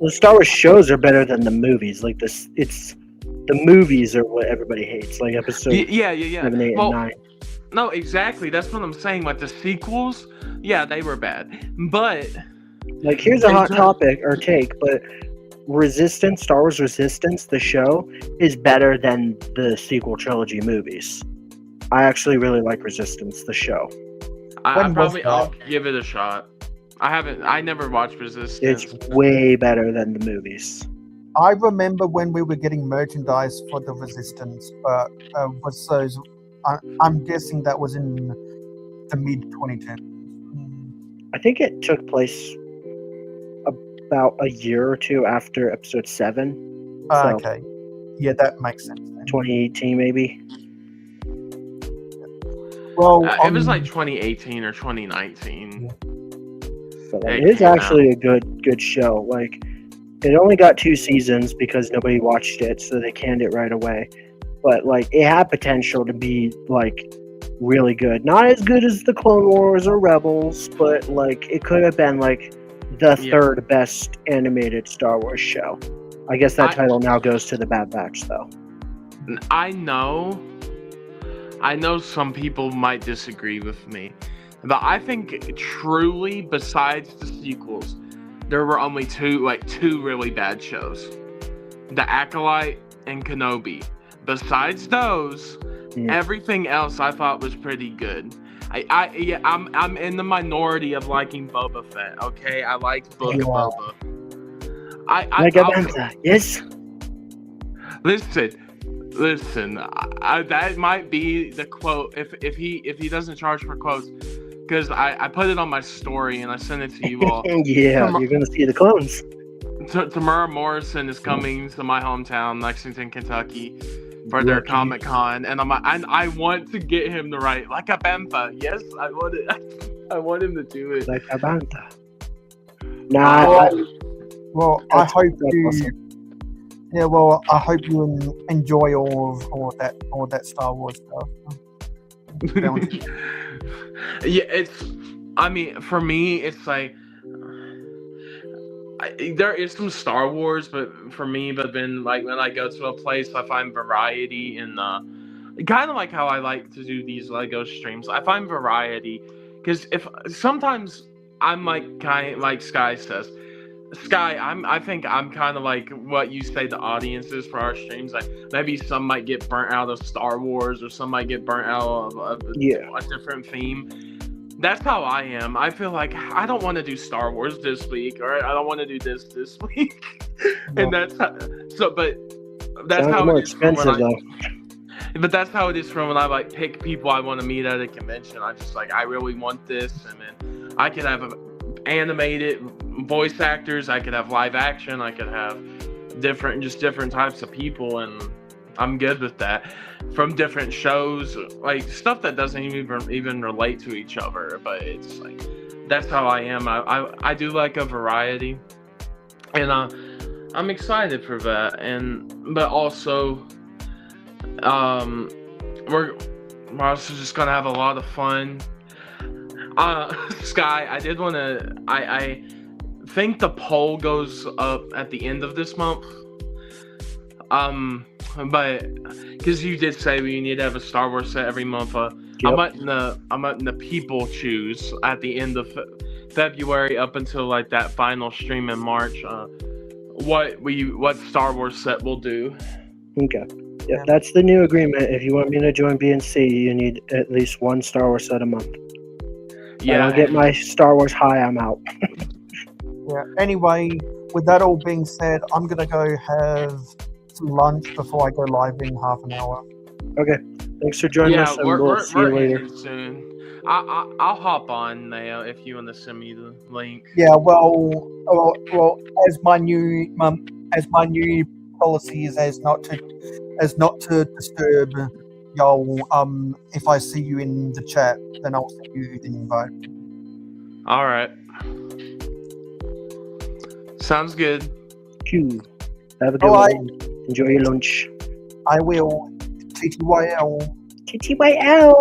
S1: The Star Wars shows are better than the movies. Like this, it's the movies are what everybody hates. Like episode
S3: Yeah.
S1: 7, 8,
S3: Well,
S1: and 9.
S3: no, exactly. That's what I'm saying. Like the sequels, yeah, they were bad. But
S1: Like here's a hot topic or take, but Resistance, Star Wars Resistance, the show is better than the sequel trilogy movies. I actually really like Resistance, the show.
S3: I'll give it a shot. I never watched Resistance.
S1: It's way better than the movies.
S2: I remember when we were getting merchandise for the Resistance, but was those? I'm guessing that was in the mid 2010s.
S1: I think it took place about a year or two after episode 7. So,
S2: Okay, yeah, that makes sense. Then.
S1: 2018 maybe.
S2: Well,
S3: It was like 2018 or 2019.
S1: So
S3: It
S1: it is
S3: came
S1: actually a good show. Like it only got 2 seasons because nobody watched it, so they canned it right away. But like it had potential to be like really good. Not as good as the Clone Wars or Rebels, but like it could have been like the third best animated Star Wars show. I guess that title now goes to the Bad Batch though.
S3: I know some people might disagree with me, but I think truly, besides the sequels, there were only two really bad shows: The Acolyte and Kenobi. Besides those, everything else I thought was pretty good. I'm in the minority of liking Boba Fett. Okay, I liked Book of Boba.
S1: Yes.
S3: Listen. That might be the quote if he doesn't charge for quotes, because I put it on my story and I sent it to you all.
S1: Yeah, you're gonna see the clones.
S3: Tamara Morrison is coming to my hometown, Lexington, Kentucky, for their Comic-Con, and I want to get him to write like a bantha. Yes, I want him to do it.
S1: Like a bantha. Nah,
S4: Well, I
S1: That's-
S4: hope
S1: that's
S4: you.
S1: awesome.
S4: Yeah, well, I hope you enjoy all that Star Wars stuff.
S3: Yeah, it's. I mean, for me, it's like there is some Star Wars, but for me, but then like when I go to a place, I find variety in kind of like how I like to do these Lego streams. I find variety because if sometimes I'm like kind of like Sky says. Sky, I think I'm kind of like what you say the audience is for our streams. Like maybe some might get burnt out of Star Wars, or some might get burnt out of
S1: Yeah.
S3: a different theme. That's how I am. I feel like I don't want to do Star Wars this week, or I don't want to do this week, and that's how, so. But that's
S1: Sounds
S3: how
S1: more
S3: it is from when
S1: expensive though.
S3: But that's how it is from when I like pick people I want to meet at a convention. I just like I really want this, and then I could have animated voice actors, I could have live action, I could have different types of people, and I'm good with that. From different shows, like stuff that doesn't even relate to each other, but it's like that's how I am. I do like a variety, and I'm excited for that. But also, we're also just gonna have a lot of fun. Sky, I did want to. I think the poll goes up at the end of this month. But because you did say we need to have a Star Wars set every month.
S1: Yep.
S3: I'm letting the people choose at the end of February up until like that final stream in March. What Star Wars set we'll do.
S1: Okay. Yeah, that's the new agreement. If you want me to join BNC, you need at least one Star Wars set a month.
S3: Yeah.
S1: I don't get my Star Wars high, I'm out.
S4: Yeah. Anyway, with that all being said, I'm gonna go have some lunch before I go live in half an hour.
S1: Okay. Thanks for joining us, and we'll see you later.
S3: Ending soon. I'll hop on now if you want to send me the link.
S4: Yeah. Well, as my new policy is as not to disturb y'all. If I see you in the chat, then I'll send you the invite.
S3: All right. Sounds good.
S1: Cool. Have a good
S4: Alright.
S1: one. Enjoy your lunch.
S4: I will. TTYL.
S1: TTYL.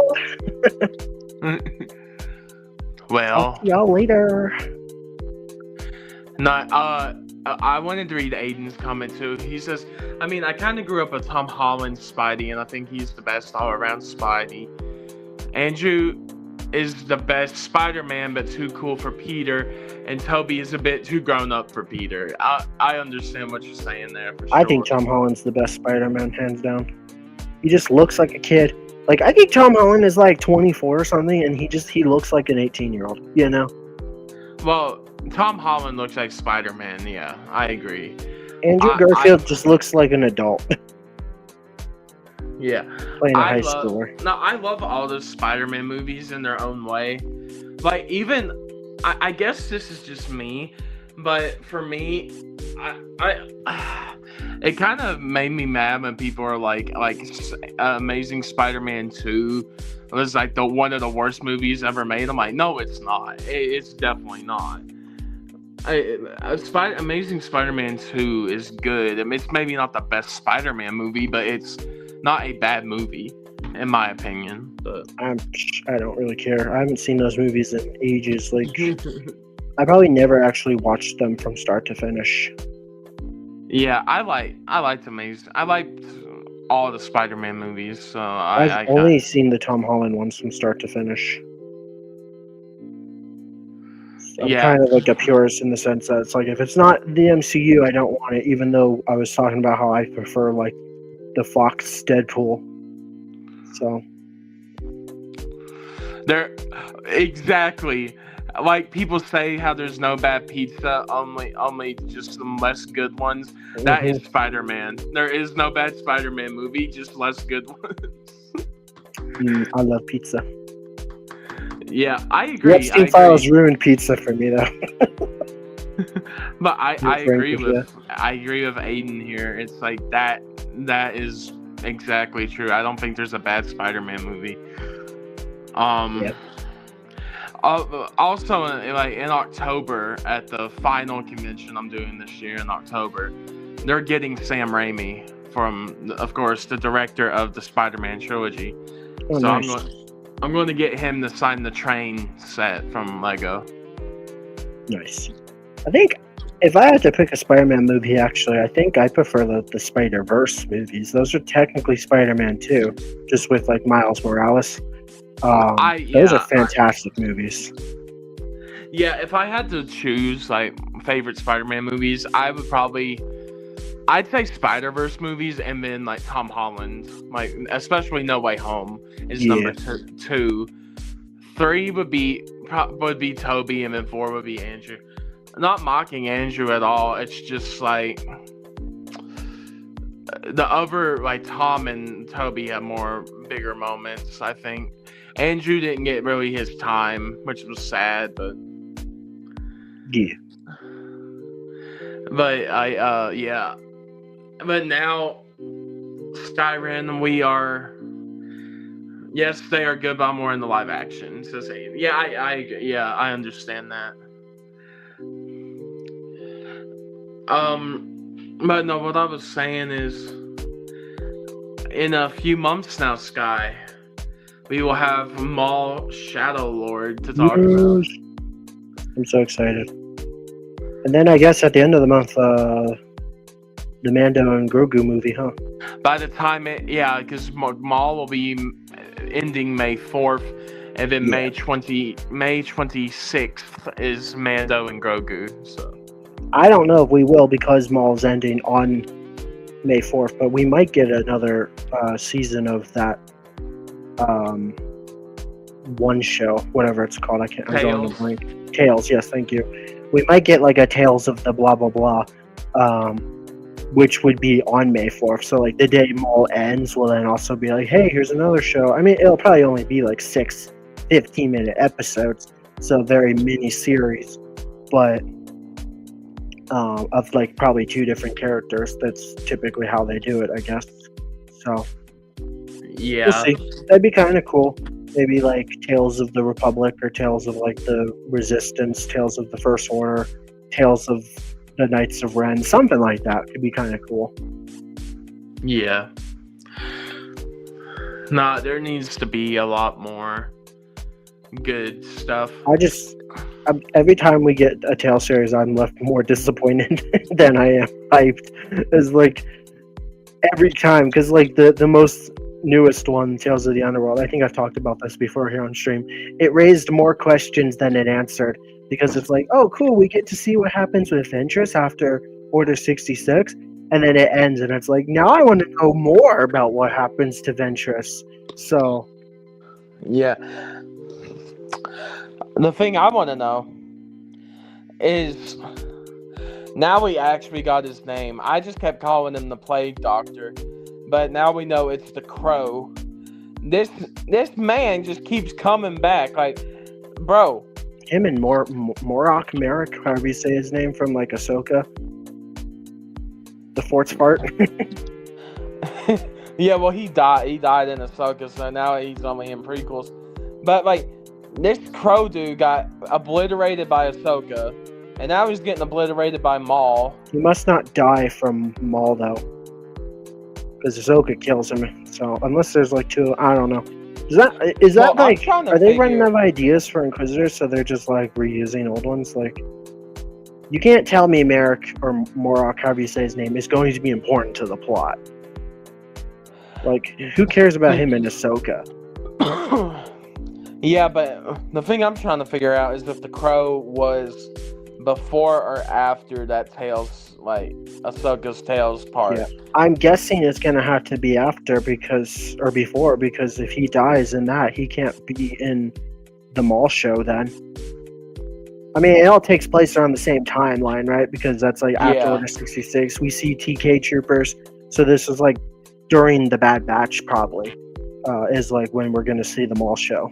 S3: Well,
S1: See y'all later.
S3: I wanted to read Aiden's comment too. He says, I mean, I kind of grew up with Tom Holland's Spidey, and I think he's the best all-around Spidey. Andrew is the best Spider-Man, but too cool for Peter, and Toby is a bit too grown up for Peter. I understand what you're saying there. For sure.
S1: I think Tom Holland's the best Spider-Man, hands down. He just looks like a kid. Like, I think Tom Holland is like 24 or something, and he looks like an 18-year-old, you know?
S3: Well, Tom Holland looks like Spider-Man, yeah, I agree.
S1: Andrew Garfield just looks like an adult.
S3: Yeah.
S1: Playing a high schooler.
S3: No, I love all those Spider-Man movies in their own way. Like, even, I guess this is just me, but for me, it kind of made me mad when people are like Amazing Spider-Man 2 was like one of the worst movies ever made. I'm like, no, it's not. It's definitely not. Amazing Spider-Man 2 is good. I mean, it's maybe not the best Spider-Man movie, but it's not a bad movie, in my opinion. But
S1: I don't really care. I haven't seen those movies in ages. Like, I probably never actually watched them from start to finish.
S3: Yeah, I liked Amazing. I liked all the Spider-Man movies. So
S1: I've only seen the Tom Holland ones from start to finish. So I'm kind of like a purist in the sense that it's like, if it's not the MCU, I don't want it, even though I was talking about how I prefer like the Fox Deadpool. So
S3: there, exactly. Like people say how there's no bad pizza, only just some less good ones. That is Spider-Man. There is no bad Spider-Man movie, just less good ones.
S1: I love pizza.
S3: Yeah, I agree.
S1: The Epstein Files ruined pizza for me, though.
S3: But I agree with Aiden here. It's like that is exactly true. I don't think there's a bad Spider-Man movie.
S1: Yep.
S3: Also, in October at the final convention I'm doing this year in October, they're getting Sam Raimi from, of course, the director of the Spider-Man trilogy.
S1: Oh,
S3: So
S1: nice.
S3: I'm going to get him to sign the train set from Lego.
S1: Nice. I think if I had to pick a Spider-Man movie, actually, I think I prefer the Spider-Verse movies. Those are technically Spider-Man too, just with like Miles Morales. Those are fantastic movies.
S3: Yeah, if I had to choose like favorite Spider-Man movies, I'd say Spider-Verse movies, and then like Tom Holland, like especially No Way Home is number two. 3 would be Toby, and then 4 would be Andrew. Not mocking Andrew at all. It's just like the other, like Tom and Toby have more bigger moments. I think Andrew didn't get really his time, which was sad, but
S1: yeah.
S3: But yeah. But now, Skyrim, we are. Yes, they are good, but I'm more in the live action. So yeah, I understand that. But no, what I was saying is, in a few months now, Sky, we will have Maul Shadow Lord to talk about.
S1: I'm so excited. And then I guess at the end of the month, the Mando and Grogu movie, huh?
S3: By the time because Maul will be ending May 4th, and then May 26th is Mando and Grogu. So
S1: I don't know if we will, because Maul's ending on May 4th, but we might get another season of that one show, whatever it's called. I'm drawing a blank. Tales, yes, thank you. We might get like a Tales of the blah blah blah, which would be on May 4th. So like the day Maul ends will then also be like, hey, here's another show. I mean, it'll probably only be like 6 15-minute episodes, so very mini series, but of like probably 2 different characters. That's typically how they do it, I guess. So
S3: yeah,
S1: we'll see. That'd be kind of cool. Maybe like Tales of the Republic, or Tales of like the Resistance, Tales of the First Order, Tales of the Knights of Ren, something like that. Could be kind of cool.
S3: Yeah. Nah, there needs to be a lot more good stuff.
S1: Every time we get a Tales series, I'm left more disappointed than I am hyped. It's like every time, because like the most newest one, Tales of the Underworld, I think I've talked about this before here on stream, it raised more questions than it answered, because it's like, oh cool, we get to see what happens with Ventress after Order 66, and then it ends and it's like, now I want to know more about what happens to Ventress. So
S3: yeah, the thing I want to know is, now we actually got his name. I just kept calling him the Plague Doctor, but now we know it's the Crow. This man just keeps coming back. Like, bro.
S1: Him and Morok, Merrick, however you say his name, from like Ahsoka. The Fort's part.
S3: Yeah, well, he died in Ahsoka, so now he's only in prequels. But like, this Crow dude got obliterated by Ahsoka, and now he's getting obliterated by Maul.
S1: He must not die from Maul though, because Ahsoka kills him. So unless there's like 2, I don't know. Is that like, are they running out of ideas for Inquisitors, so they're just like reusing old ones? Like, you can't tell me Merrick or Morok, however you say his name, is going to be important to the plot. Like, who cares about him in Ahsoka?
S3: Yeah, but the thing I'm trying to figure out is if the Crow was before or after that Tales, like Ahsoka's Tales part. Yeah.
S1: I'm guessing it's gonna have to be after, or before, because if he dies in that, he can't be in the Maul show then. I mean, it all takes place around the same timeline, right? Because that's like after Order 66. We see TK troopers, so this is like during the Bad Batch, probably, is like when we're gonna see the Maul show.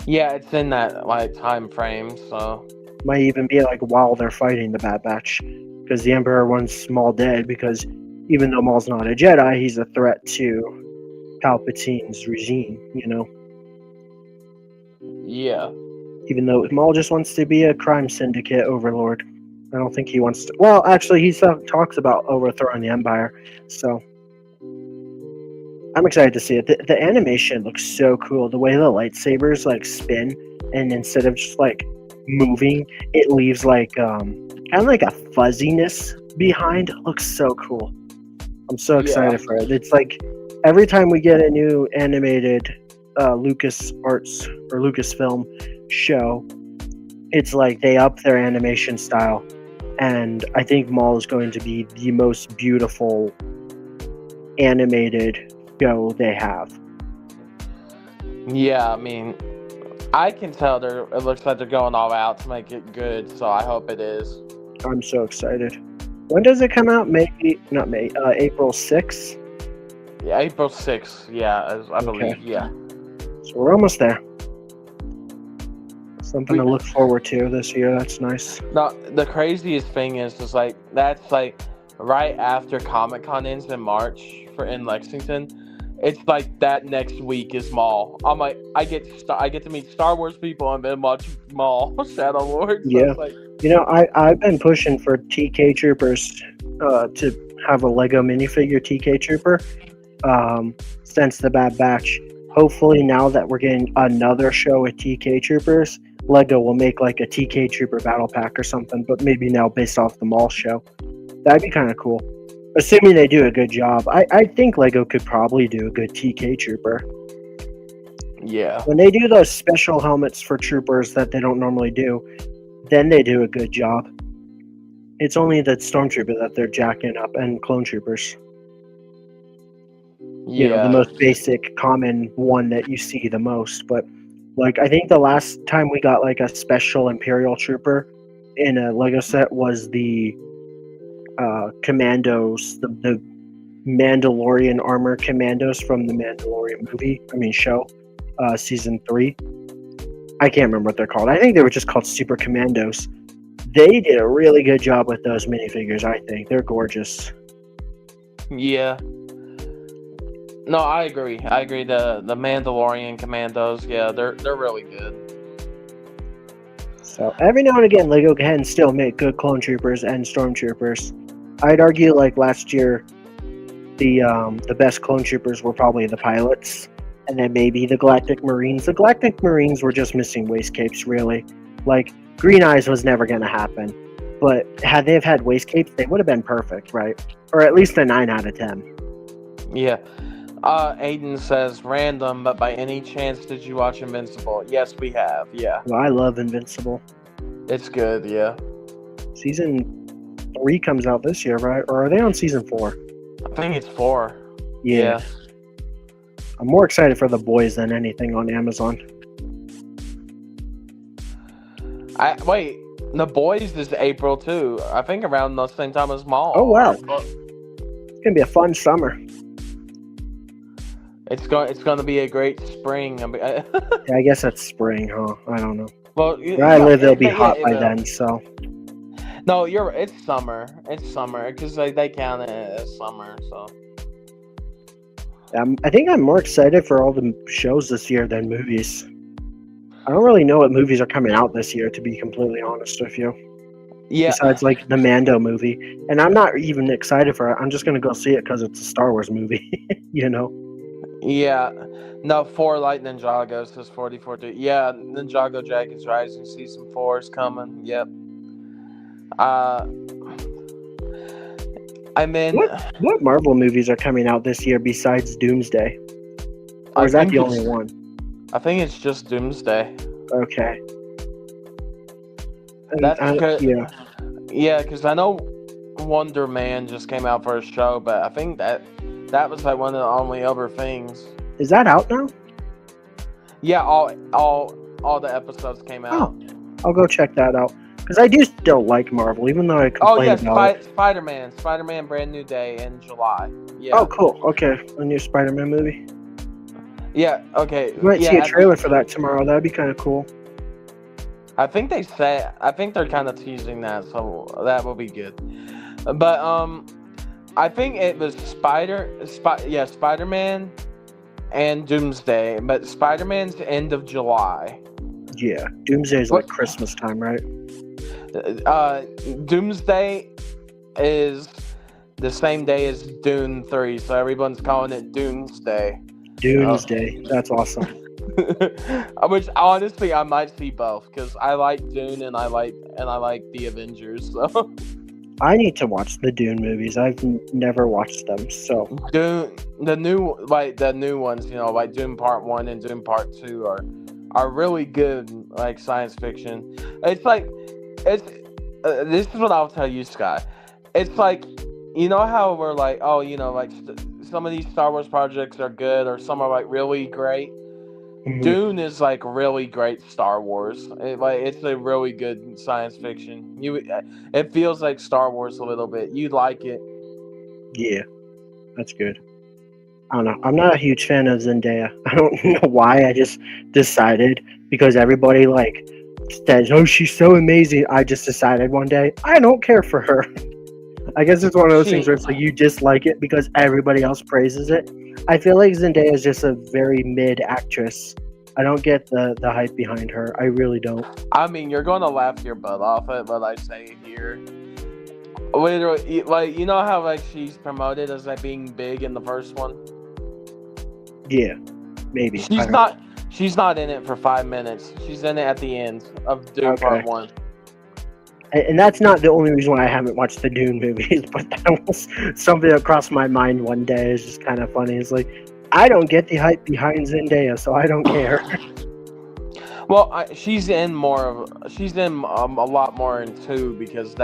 S1: Yeah,
S3: it's in that like time frame, so
S1: might even be like while they're fighting the Bad Batch, because the Emperor wants Maul dead, because even though Maul's not a Jedi, he's a threat to Palpatine's regime, you know?
S3: Yeah.
S1: Even though Maul just wants to be a crime syndicate overlord. I don't think he wants to. Well, actually, he talks about overthrowing the Empire. So I'm excited to see it. The animation looks so cool. The way the lightsabers like spin, and instead of just like moving, it leaves like kind of like a fuzziness behind. It looks so cool. I'm so excited for it. It's like every time we get a new animated Lucas Arts or Lucasfilm show, it's like they up their animation style, and I think Maul is going to be the most beautiful animated show they have.
S3: Yeah, I mean, I can tell it looks like they're going all out to make it good, so I hope it is.
S1: I'm so excited. When does it come out? April 6th?
S3: Yeah, April 6th, yeah, I believe, yeah.
S1: So we're almost there. Something to look forward to this year. That's nice.
S3: No, the craziest thing is like that's like right after Comic-Con ends in March in Lexington. It's like that next week is Maul. I'm like, I get to meet Star Wars people and then watch Maul Shadow Lord. So
S1: Yeah.
S3: like,
S1: I've been pushing for TK Troopers to have a Lego minifigure TK Trooper since the Bad Batch. Hopefully, now that we're getting another show with TK Troopers, Lego will make like a TK Trooper battle pack or something, but maybe now based off the Maul show. That'd be kind of cool. Assuming they do a good job. I think Lego could probably do a good TK Trooper.
S3: yeah.
S1: When they do those special helmets for troopers that they don't normally do, then they do a good job. It's only the Stormtrooper that they're jacking up, and Clone Troopers. You know, the most basic, common one that you see the most. But, like, I think the last time we got, like, a special Imperial Trooper in a Lego set was the Commandos, the Mandalorian Armor Commandos from the Mandalorian show, Season 3. I can't remember what they're called. I think they were just called Super Commandos. They did a really good job with those minifigures, I think. They're gorgeous.
S3: Yeah. No, I agree. The Mandalorian Commandos, yeah, they're really good.
S1: So every now and again, Lego can still make good Clone Troopers and Stormtroopers. I'd argue, like last year, the best Clone Troopers were probably the pilots, and then maybe the Galactic Marines. The Galactic Marines were just missing waist capes, really. Like, Green Eyes was never going to happen, but had they have had waist capes, they would have been perfect, right? Or at least a 9 out of 10.
S3: Yeah. Aiden says, random, but by any chance did you watch Invincible? Yes, we have, yeah.
S1: Well, I love Invincible.
S3: It's good, yeah.
S1: Season 3 comes out this year, right? Or are they on Season 4?
S3: I think it's 4.
S1: Yeah. I'm more excited for The Boys than anything on Amazon.
S3: Wait, The Boys is April too. I think around the same time as Maul.
S1: Oh, wow. It's going to be a fun summer.
S3: It's going to be a great spring.
S1: Yeah, I guess that's spring, huh? I don't know.
S3: Well,
S1: where I live, it'll be hot by then, so.
S3: No, it's summer. It's summer because they count it as summer. So.
S1: I think I'm more excited for all the shows this year than movies. I don't really know what movies are coming out this year, to be completely honest with you.
S3: Yeah.
S1: Besides, like, the Mando movie. And I'm not even excited for it. I'm just going to go see it because it's a Star Wars movie, you know?
S3: Yeah. No, 4 Light Ninjago says 44. Yeah, Ninjago Dragons Rising Season 4 is coming. Yep. I mean...
S1: What Marvel movies are coming out this year besides Doomsday? Or is that the only one?
S3: I think it's just Doomsday.
S1: Okay.
S3: That's because,
S1: yeah,
S3: because I know Wonder Man just came out for a show, but I think that was like one of the only other things.
S1: Is that out now?
S3: Yeah, all the episodes came out.
S1: Oh, I'll go check that out because I do still like Marvel, even though I complain about it.
S3: Spider-Man, Brand New Day in July. Yeah.
S1: Oh, cool. Okay, a new Spider-Man movie.
S3: Yeah. Okay.
S1: You might see a trailer for that tomorrow. That'd be kind of cool.
S3: I think they're kind of teasing that, so that will be good. But I think it was Spider-Man and Doomsday, but Spider-Man's end of July.
S1: Yeah, Doomsday's
S3: What-
S1: like Christmas time, right?
S3: Doomsday is the same day as Dune 3, so everyone's calling it Doomsday.
S1: Doomsday. That's awesome.
S3: Which honestly, I might see both because I like Dune and I like the Avengers. So
S1: I need to watch the Dune movies. I've never watched them, so
S3: Dune, the new ones, like Dune Part 1 and Dune Part 2 are really good, like science fiction. It's like this is what I'll tell you, Scott. It's like, how we're like, oh, like some of these Star Wars projects are good or some are like really great.
S1: mhm.
S3: Dune is like really great Star Wars. It's a really good science fiction. It feels like Star Wars a little bit. You'd like it.
S1: Yeah, that's good. I don't know. I'm not a huge fan of Zendaya. I don't know why. I just decided because everybody like says, "Oh, she's so amazing." I just decided one day I don't care for her. I guess it's one of those things where it's like you dislike it because everybody else praises it. I feel like Zendaya is just a very mid actress. I don't get the hype behind her. I really don't.
S3: I mean, you're gonna laugh your butt off at what I say here. Literally, like how like she's promoted as like being big in the first one.
S1: Yeah, maybe.
S3: She's not in it for 5 minutes. She's in it at the end of Dune Part 1.
S1: And that's not the only reason why I haven't watched the Dune movies, but that was something that crossed my mind one day. It's just kind of funny. It's like, I don't get the hype behind Zendaya, so I don't care.
S3: Well, she's in a lot more in 2 because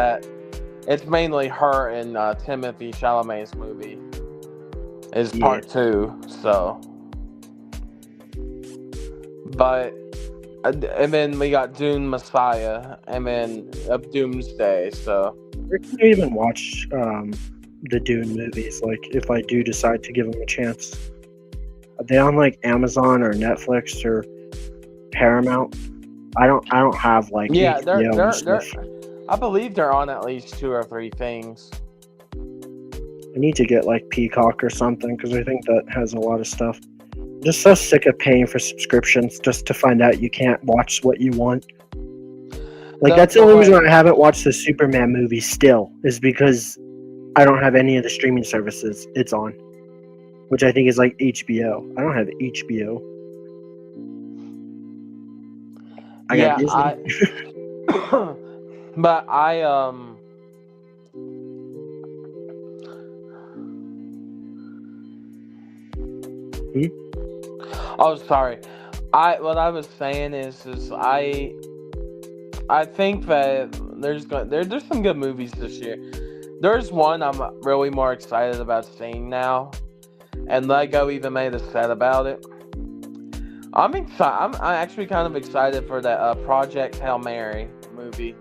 S3: it's mainly her and Timothy Chalamet's movie is part 2. So, but. And then we got Dune Messiah, and then Doomsday. So
S1: I can even watch the Dune movies. Like if I do decide to give them a chance, are they on like Amazon or Netflix or Paramount? I don't have like HBO and stuff.
S3: I believe they're on at least 2 or 3 things.
S1: I need to get like Peacock or something because I think that has a lot of stuff. Just so sick of paying for subscriptions just to find out you can't watch what you want. Like that's the only reason why I haven't watched the Superman movie still is because I don't have any of the streaming services it's on, which I think is like HBO. I don't have HBO. I got Disney.
S3: But I Oh, sorry. What I was saying is I think that there's some good movies this year. There's one I'm really more excited about seeing now, and Lego even made a set about it. I'm excited. I'm actually kind of excited for that Project Hail Mary movie.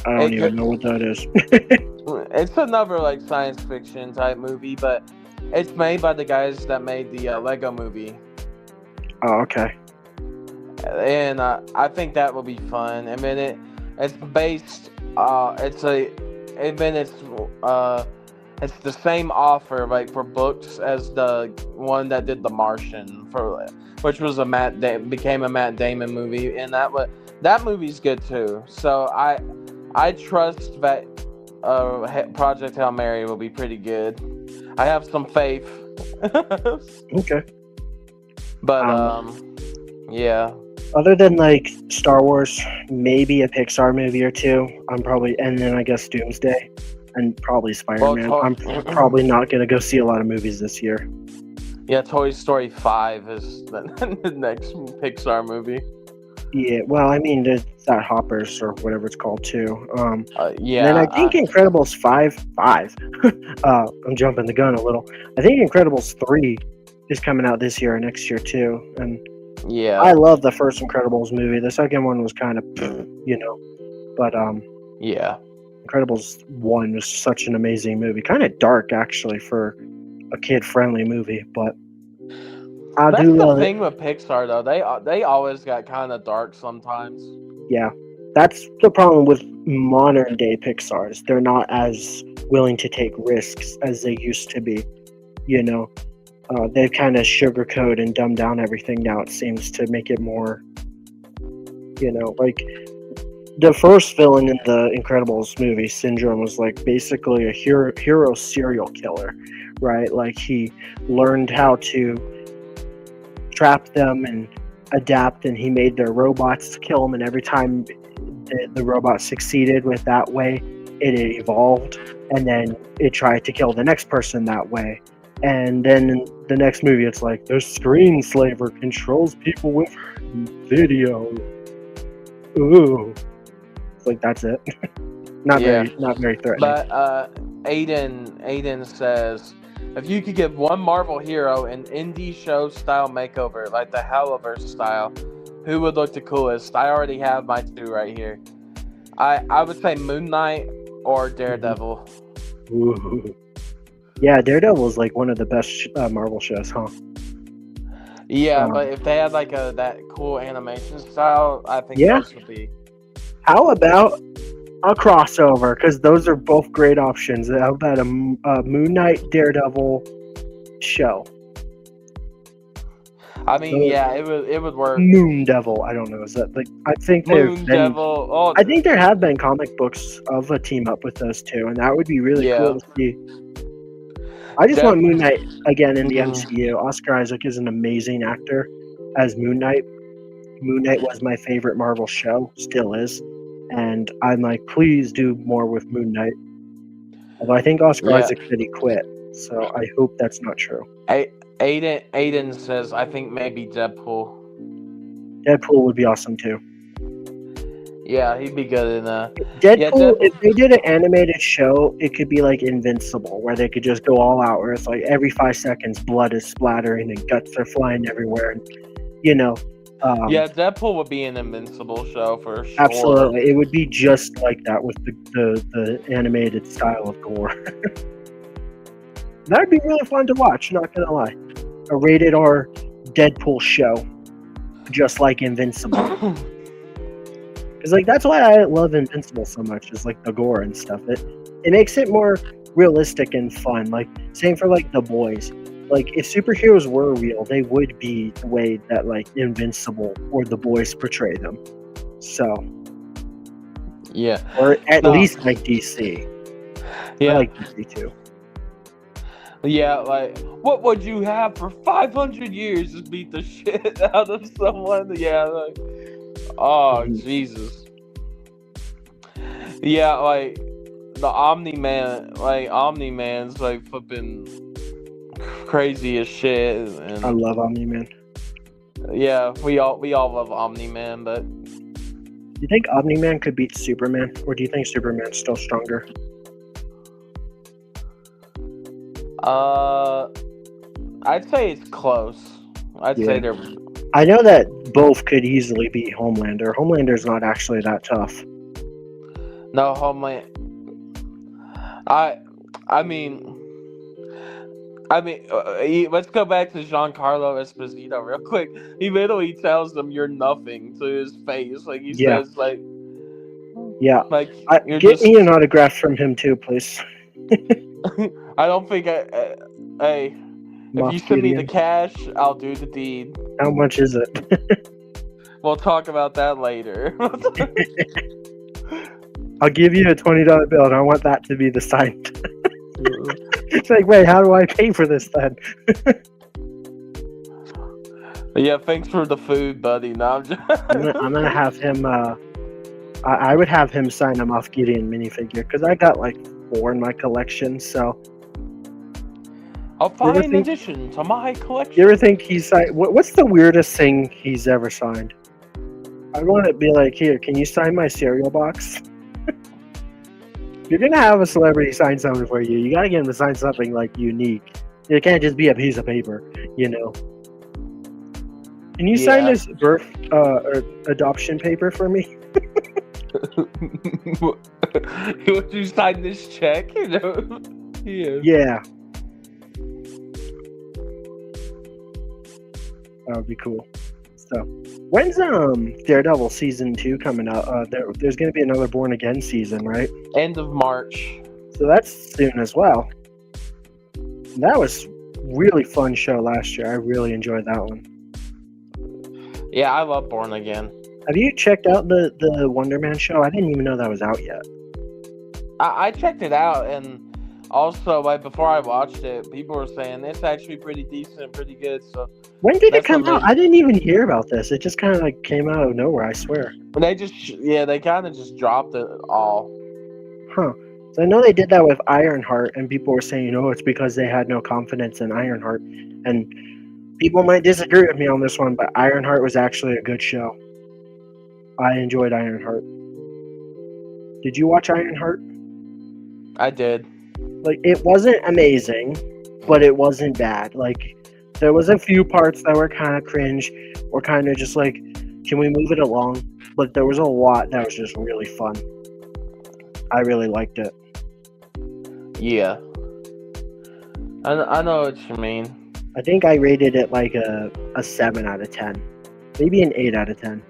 S1: I don't even know what that is.
S3: It's another like science fiction type movie, but it's made by the guys that made the Lego movie.
S1: Oh, okay.
S3: And I think that will be fun. I mean, it's based. It's the same author like for books as the one that did The Martian which was became a Matt Damon movie, and that movie's good too. So I trust that Project Hail Mary will be pretty good. I have some faith.
S1: Okay.
S3: But yeah.
S1: Other than like Star Wars, maybe a Pixar movie or two. And then I guess Doomsday, and probably Spider-Man. I'm probably not gonna go see a lot of movies this year.
S3: Yeah, Toy Story 5 is the next Pixar movie.
S1: Yeah, well, I mean, there's that Hoppers or whatever it's called too.
S3: Yeah.
S1: And then I think Incredibles 5. I'm jumping the gun a little. I think Incredibles 3 is coming out this year or next year too. And
S3: yeah,
S1: I love the first Incredibles movie. The second one was kind of, but
S3: yeah.
S1: Incredibles 1 was such an amazing movie. Kind of dark actually for a kid-friendly movie, but
S3: That's the thing with Pixar though. They always got kind of dark sometimes.
S1: Yeah, that's the problem with modern day Pixar's. They're not as willing to take risks as they used to be. They've kind of sugarcoat and dumbed down everything now. It seems to make it more You know, like the first villain in the Incredibles movie, Syndrome, was like basically a hero serial killer, right? Like he learned how to trap them and adapt, and he made their robots to kill them, and every time the robot succeeded with that way, it evolved, and then it tried to kill the next person that way. And then in the next movie, it's like the screenslaver controls people with video. Ooh, it's like that's it. not very threatening.
S3: But Aiden says, if you could give one Marvel hero an indie show style makeover, like the Hellverse style, who would look the coolest? I already have my two right here. I would say Moon Knight or Daredevil.
S1: Ooh. Yeah, Daredevil is like one of the best Marvel shows, huh?
S3: Yeah, but if they had like that cool animation style, I think
S1: Yeah.
S3: those would be.
S1: How about a crossover? Because those are both great options. How about a Moon Knight Daredevil show?
S3: I mean, yeah, it would work.
S1: Moon Devil. I don't know. Is that like? I think
S3: Moon Devil. Oh,
S1: I think there have been comic books of a team up with those two, and that would be really cool to see. I just want Moon Knight again in the MCU. Oscar Isaac is an amazing actor as Moon Knight. Moon Knight was my favorite Marvel show, still is, and I'm like, please do more with Moon Knight. Although I think Oscar Isaac said he quit, so I hope that's not true.
S3: Aiden says, I think maybe Deadpool.
S1: Deadpool would be awesome too.
S3: Yeah, he'd be good in that.
S1: Deadpool, if they did an animated show, it could be like Invincible, where they could just go all out, where it's like every 5 seconds blood is splattering and guts are flying everywhere, and you know.
S3: Yeah, Deadpool would be an Invincible show for sure.
S1: Absolutely, it would be just like that with the animated style of gore. That'd be really fun to watch. Not gonna lie, a rated R Deadpool show, just like Invincible. Because like that's why I love Invincible so much, is like the gore and stuff. It makes it more realistic and fun. Like same for like The Boys. Like if superheroes were real, they would be the way that like Invincible or The Boys portray them. So
S3: yeah,
S1: or at least like DC.
S3: Yeah,
S1: I like DC too.
S3: Yeah, like what would you have for 500 years to beat the shit out of someone? Yeah, like Jesus. Yeah, like the Omni-Man's like flipping crazy as shit. And
S1: I love Omni-Man.
S3: Yeah, we all love Omni-Man, but
S1: Do you think Omni-Man could beat Superman, or do you think Superman's still stronger?
S3: I'd say it's close. I'd say they're.
S1: I know that both could easily beat Homelander. Homelander's not actually that tough.
S3: No, Homeland. I mean, let's go back to Giancarlo Esposito real quick. He literally tells them you're nothing to his face. Like he says, like, like
S1: get me an autograph from him too, please.
S3: I don't think hey, if you send me the cash, I'll do the deed.
S1: How much is it?
S3: We'll talk about that later.
S1: I'll give you a $20 bill, and I want that to be the sign. It's like, wait, how do I pay for this then?
S3: Yeah, thanks for the food, buddy. No,
S1: I'm gonna have him. I would have him sign a Moff Gideon minifigure because I got like 4 in my collection. So
S3: a fine addition to my collection.
S1: You ever think he's signed? What's the weirdest thing he's ever signed? I want to be like, here, can you sign my cereal box? If you're gonna have a celebrity sign something for you, you gotta get him to sign something like unique. It can't just be a piece of paper, you know. Can you sign this birth or adoption paper for me?
S3: Would you sign this check? You know?
S1: Yeah. That would be cool. So, when's Daredevil season 2 coming out? There's going to be another Born Again season, right?
S3: End of March.
S1: So that's soon as well. That was really fun show last year. I really enjoyed that one.
S3: Yeah, I love Born Again.
S1: Have you checked out the Wonder Man show? I didn't even know that was out yet.
S3: I checked it out, and also like before I watched it, people were saying it's actually pretty decent, pretty good. So
S1: When did it
S3: That's
S1: come
S3: what
S1: out?
S3: made-
S1: I didn't even hear about this. It just kind of like came out of nowhere, I swear.
S3: they they kind of just dropped it all.
S1: Huh. So I know they did that with Ironheart, and people were saying, it's because they had no confidence in Ironheart. And people might disagree with me on this one, but Ironheart was actually a good show. I enjoyed Ironheart. Did you watch Ironheart?
S3: I did.
S1: Like, it wasn't amazing, but it wasn't bad. Like, there was a few parts that were kind of cringe, or kind of just like, can we move it along? But there was a lot that was just really fun. I really liked it.
S3: Yeah. I know what you mean.
S1: I think I rated it like a 7 out of 10. Maybe an 8 out of 10.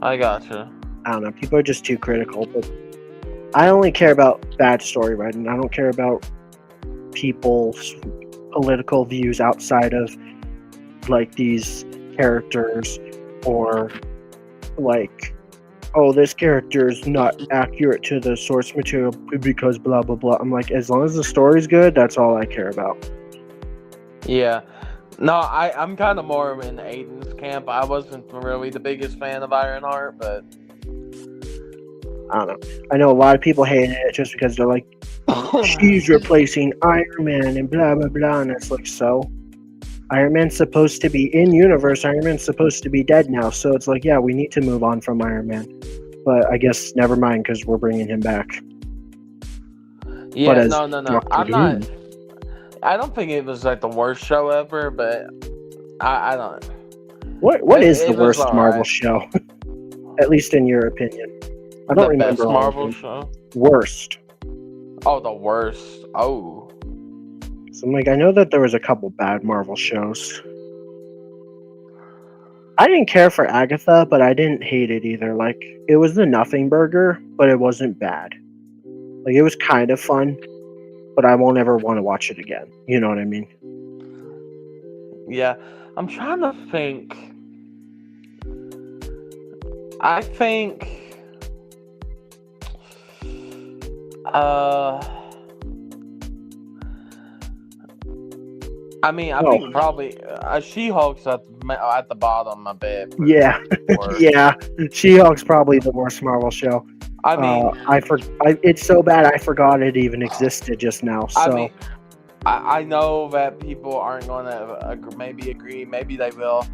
S3: I gotcha.
S1: I don't know. People are just too critical, but I only care about bad story writing. I don't care about people's political views outside of like these characters, or like, oh, this character is not accurate to the source material because blah blah blah. I'm like, as long as the story's good, that's all I care about.
S3: Yeah. No, I'm kind of more in Aiden's camp. I wasn't really the biggest fan of Ironheart, but
S1: I don't know. I know a lot of people hated it just because they're like, she's replacing Iron Man and blah blah blah, and it's like, so Iron Man's supposed to be in universe. Iron Man's supposed to be dead now, so it's like, yeah, we need to move on from Iron Man. But I guess never mind, because we're bringing him back.
S3: yeah,
S1: as
S3: no.
S1: Doctor
S3: I'm
S1: Doom.
S3: not. I don't think it was like the worst show ever, but I don't.
S1: What is the
S3: It was
S1: worst Marvel
S3: alright.
S1: show? At least in your opinion. I don't
S3: The
S1: remember
S3: best
S1: all of
S3: Marvel
S1: them.
S3: show.
S1: Worst.
S3: Oh, the worst. Oh,
S1: So I'm like, I know that there was a couple bad Marvel shows. I didn't care for Agatha, but I didn't hate it either. Like, it was the nothing burger, but it wasn't bad. Like, it was kind of fun, but I won't ever want to watch it again. You know what I mean?
S3: yeah. I'm trying to think. I think. I mean, I think probably She-Hulk's at the bottom a bit.
S1: Yeah.
S3: Or-
S1: Yeah. She-Hulk's probably the worst Marvel show.
S3: I mean,
S1: it's so bad I forgot it even existed just now. So
S3: I mean, I know that people aren't going to maybe agree. Maybe they will.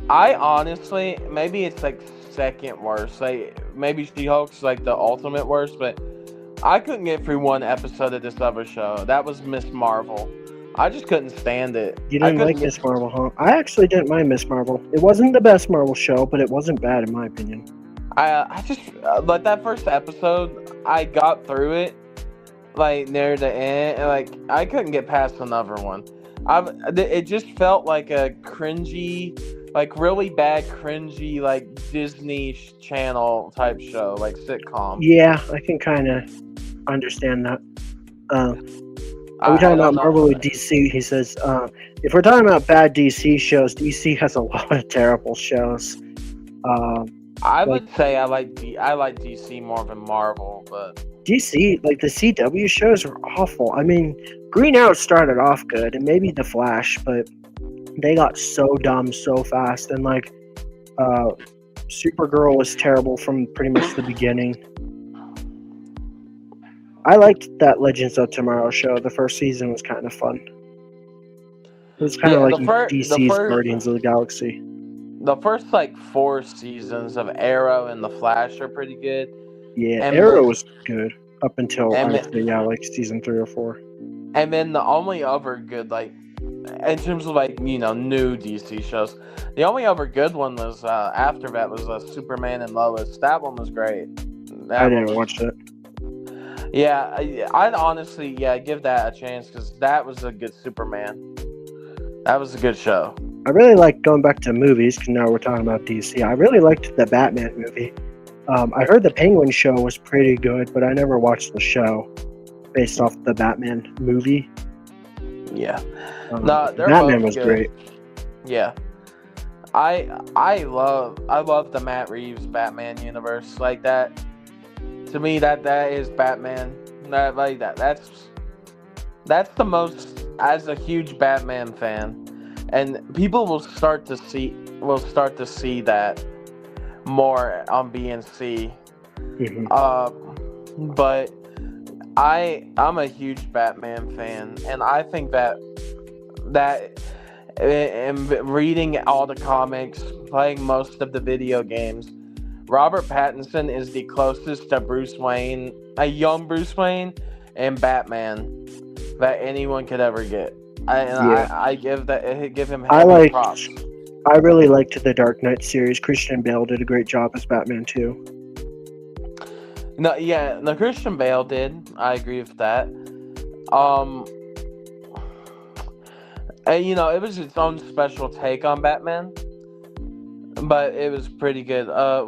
S3: I honestly, maybe it's like second worst. Like maybe She-Hulk's like the ultimate worst, but I couldn't get through one episode of this other show. That was Miss Marvel. I just couldn't stand it.
S1: you didn't like Miss Marvel, huh? I actually didn't mind Miss Marvel. It wasn't the best Marvel show, but it wasn't bad in my opinion.
S3: I just like that first episode. I got through it like near the end, and like I couldn't get past another one. It just felt like a cringy, like really bad cringy, like Disney Channel type show, like sitcom.
S1: Yeah, I can kind of understand that. Are we talking about Marvel or DC? He says, if we're talking about bad DC shows, DC has a lot of terrible shows.
S3: I would say I like DC more than Marvel, but
S1: DC, like the CW shows, are awful. I mean, Green Arrow started off good, and maybe The Flash, but they got so dumb so fast, and like, Supergirl was terrible from pretty much the beginning. I liked that Legends of Tomorrow show. The first season was kind of fun. It was kind of like DC's Guardians of the Galaxy.
S3: The first like 4 seasons of Arrow and The Flash are pretty good.
S1: Yeah,
S3: And
S1: Arrow
S3: the-
S1: was good up until
S3: and
S1: I'd say, like season 3 or 4.
S3: And then the only other good, like, in terms of like new DC shows, the only other good one was after that was Superman and Lois. That one was great.
S1: I didn't watch it.
S3: Yeah, I'd honestly give that a chance because that was a good Superman. That was a good show.
S1: I really like going back to movies because now we're talking about DC. I really liked the Batman movie. I heard the Penguin show was pretty good, but I never watched the show based off the Batman movie.
S3: Yeah.
S1: Batman was
S3: good.
S1: great.
S3: Yeah. I love the Matt Reeves Batman universe like that. To me, that is Batman. That's the most, as a huge Batman fan, and people will start to see that more on BNC. But I'm a huge Batman fan, and I think that and reading all the comics, playing most of the video games, Robert Pattinson is the closest to Bruce Wayne, a young Bruce Wayne, and Batman that anyone could ever get. I give him props.
S1: I really liked the Dark Knight series. Christian Bale did a great job as Batman too.
S3: No, Christian Bale did. I agree with that. And, it was its own special take on Batman, but it was pretty good. I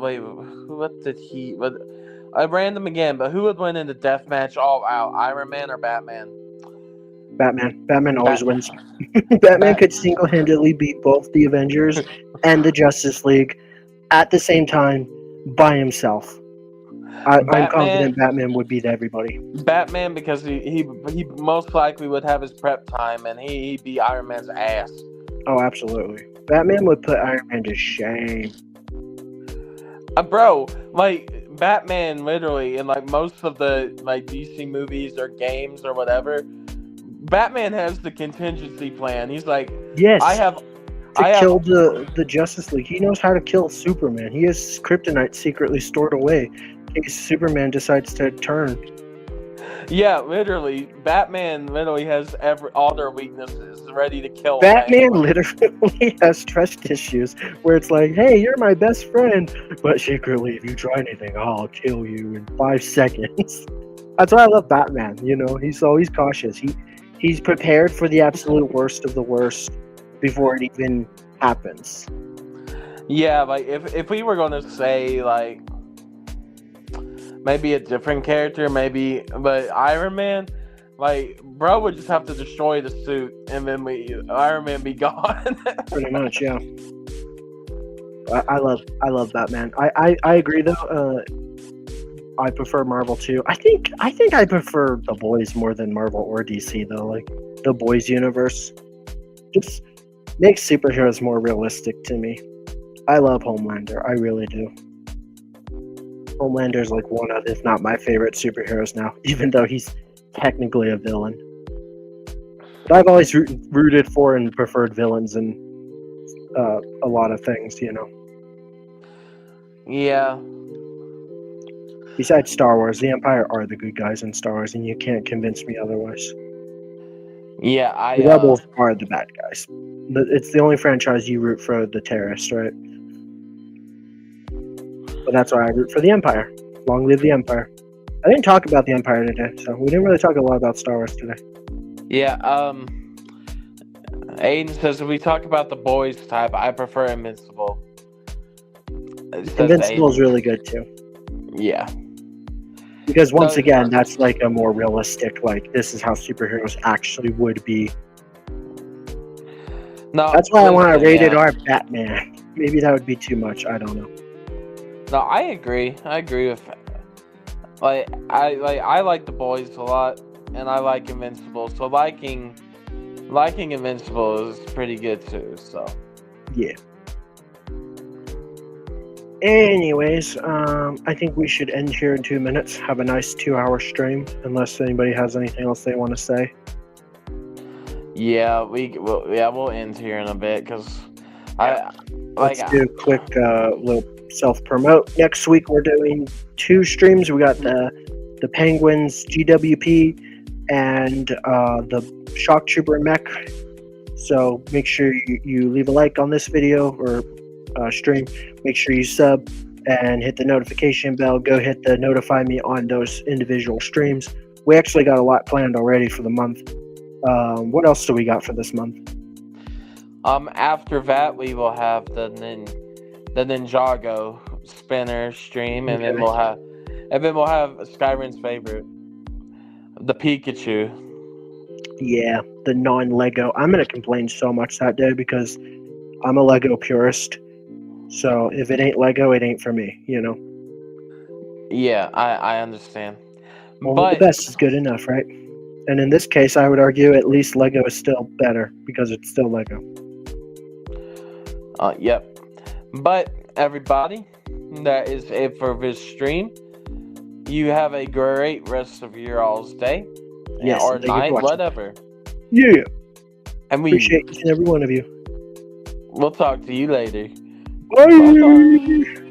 S3: ran them again, but who would win in the death match all out, Iron Man or Batman?
S1: Batman. Batman always wins. Batman could single-handedly beat both the Avengers and the Justice League at the same time by himself. I'm confident Batman would beat everybody.
S3: Batman, because he most likely would have his prep time, and he beat Iron Man's ass.
S1: Oh, absolutely. Batman would put Iron Man to shame.
S3: Bro, Batman literally, in most of the DC movies or games or whatever, Batman has the contingency plan. He's like,
S1: yes,
S3: kill
S1: the Justice League. He knows how to kill Superman. He has kryptonite secretly stored away in case Superman decides to turn.
S3: Yeah, literally, Batman literally has all their weaknesses ready to kill.
S1: Batman literally has trust issues where it's like, hey, you're my best friend, but secretly, if you try anything, I'll kill you in 5 seconds. That's why I love Batman. He's always cautious. He's prepared for the absolute worst of the worst before it even happens.
S3: Yeah, if we were going to say maybe a different character, but Iron Man, bro would just have to destroy the suit, and then Iron Man be gone.
S1: Pretty much, yeah. I love Batman. I agree though. I prefer Marvel too. I think I prefer The Boys more than Marvel or DC though. The Boys universe just makes superheroes more realistic to me. I love Homelander. I really do. Homelander's one of, if not my favorite superheroes now, even though he's technically a villain. But I've always rooted for and preferred villains in a lot of things,
S3: Yeah.
S1: Besides Star Wars, the Empire are the good guys in Star Wars, and you can't convince me otherwise.
S3: Yeah,
S1: the Rebels are the bad guys. It's the only franchise you root for the terrorists, right? But that's why I root for the Empire. Long live the Empire. I didn't talk about the Empire today, so we didn't really talk a lot about Star Wars today.
S3: Yeah, Aiden says, if we talk about the Boys type, I prefer Invincible.
S1: Invincible is really good too.
S3: Yeah.
S1: Because once again, that's a more realistic, this is how superheroes actually would be.
S3: No,
S1: that's why I want a rated R Batman. Maybe that would be too much. I don't know.
S3: No, I agree. I agree with. I like the Boys a lot, and I like Invincible. So liking Invincible is pretty good too. So.
S1: Yeah. Anyways, I think we should end here in 2 minutes. Have a nice 2-hour stream, unless anybody has anything else they want to say.
S3: Yeah, we'll end here in a bit because
S1: let's do a quick little self-promote. Next week we're doing 2 streams. We got the Penguins GWP and the Shock Trooper mech. So make sure you leave a like on this video or stream. Make sure you sub and hit the notification bell. Go hit the notify me on those individual streams. We actually got a lot planned already for the month. What else do we got for this month?
S3: After that we will have the Ninjago spinner stream, and then we'll have Skyrim's favorite, the Pikachu.
S1: Yeah, the non-Lego. I'm gonna complain so much that day because I'm a Lego purist. So if it ain't Lego, it ain't for me, you know?
S3: Yeah, I understand.
S1: Well,
S3: But
S1: the best is good enough, right? And in this case, I would argue at least Lego is still better because it's still Lego.
S3: Yep. But everybody, that is it for this stream. You have a great rest of your all's day.
S1: Yes,
S3: Or
S1: and thank you for
S3: night,
S1: watching.
S3: whatever.
S1: Yeah.
S3: And we
S1: Appreciate each and every one of you.
S3: we'll talk to you later.
S1: Bye.
S3: Bye-bye.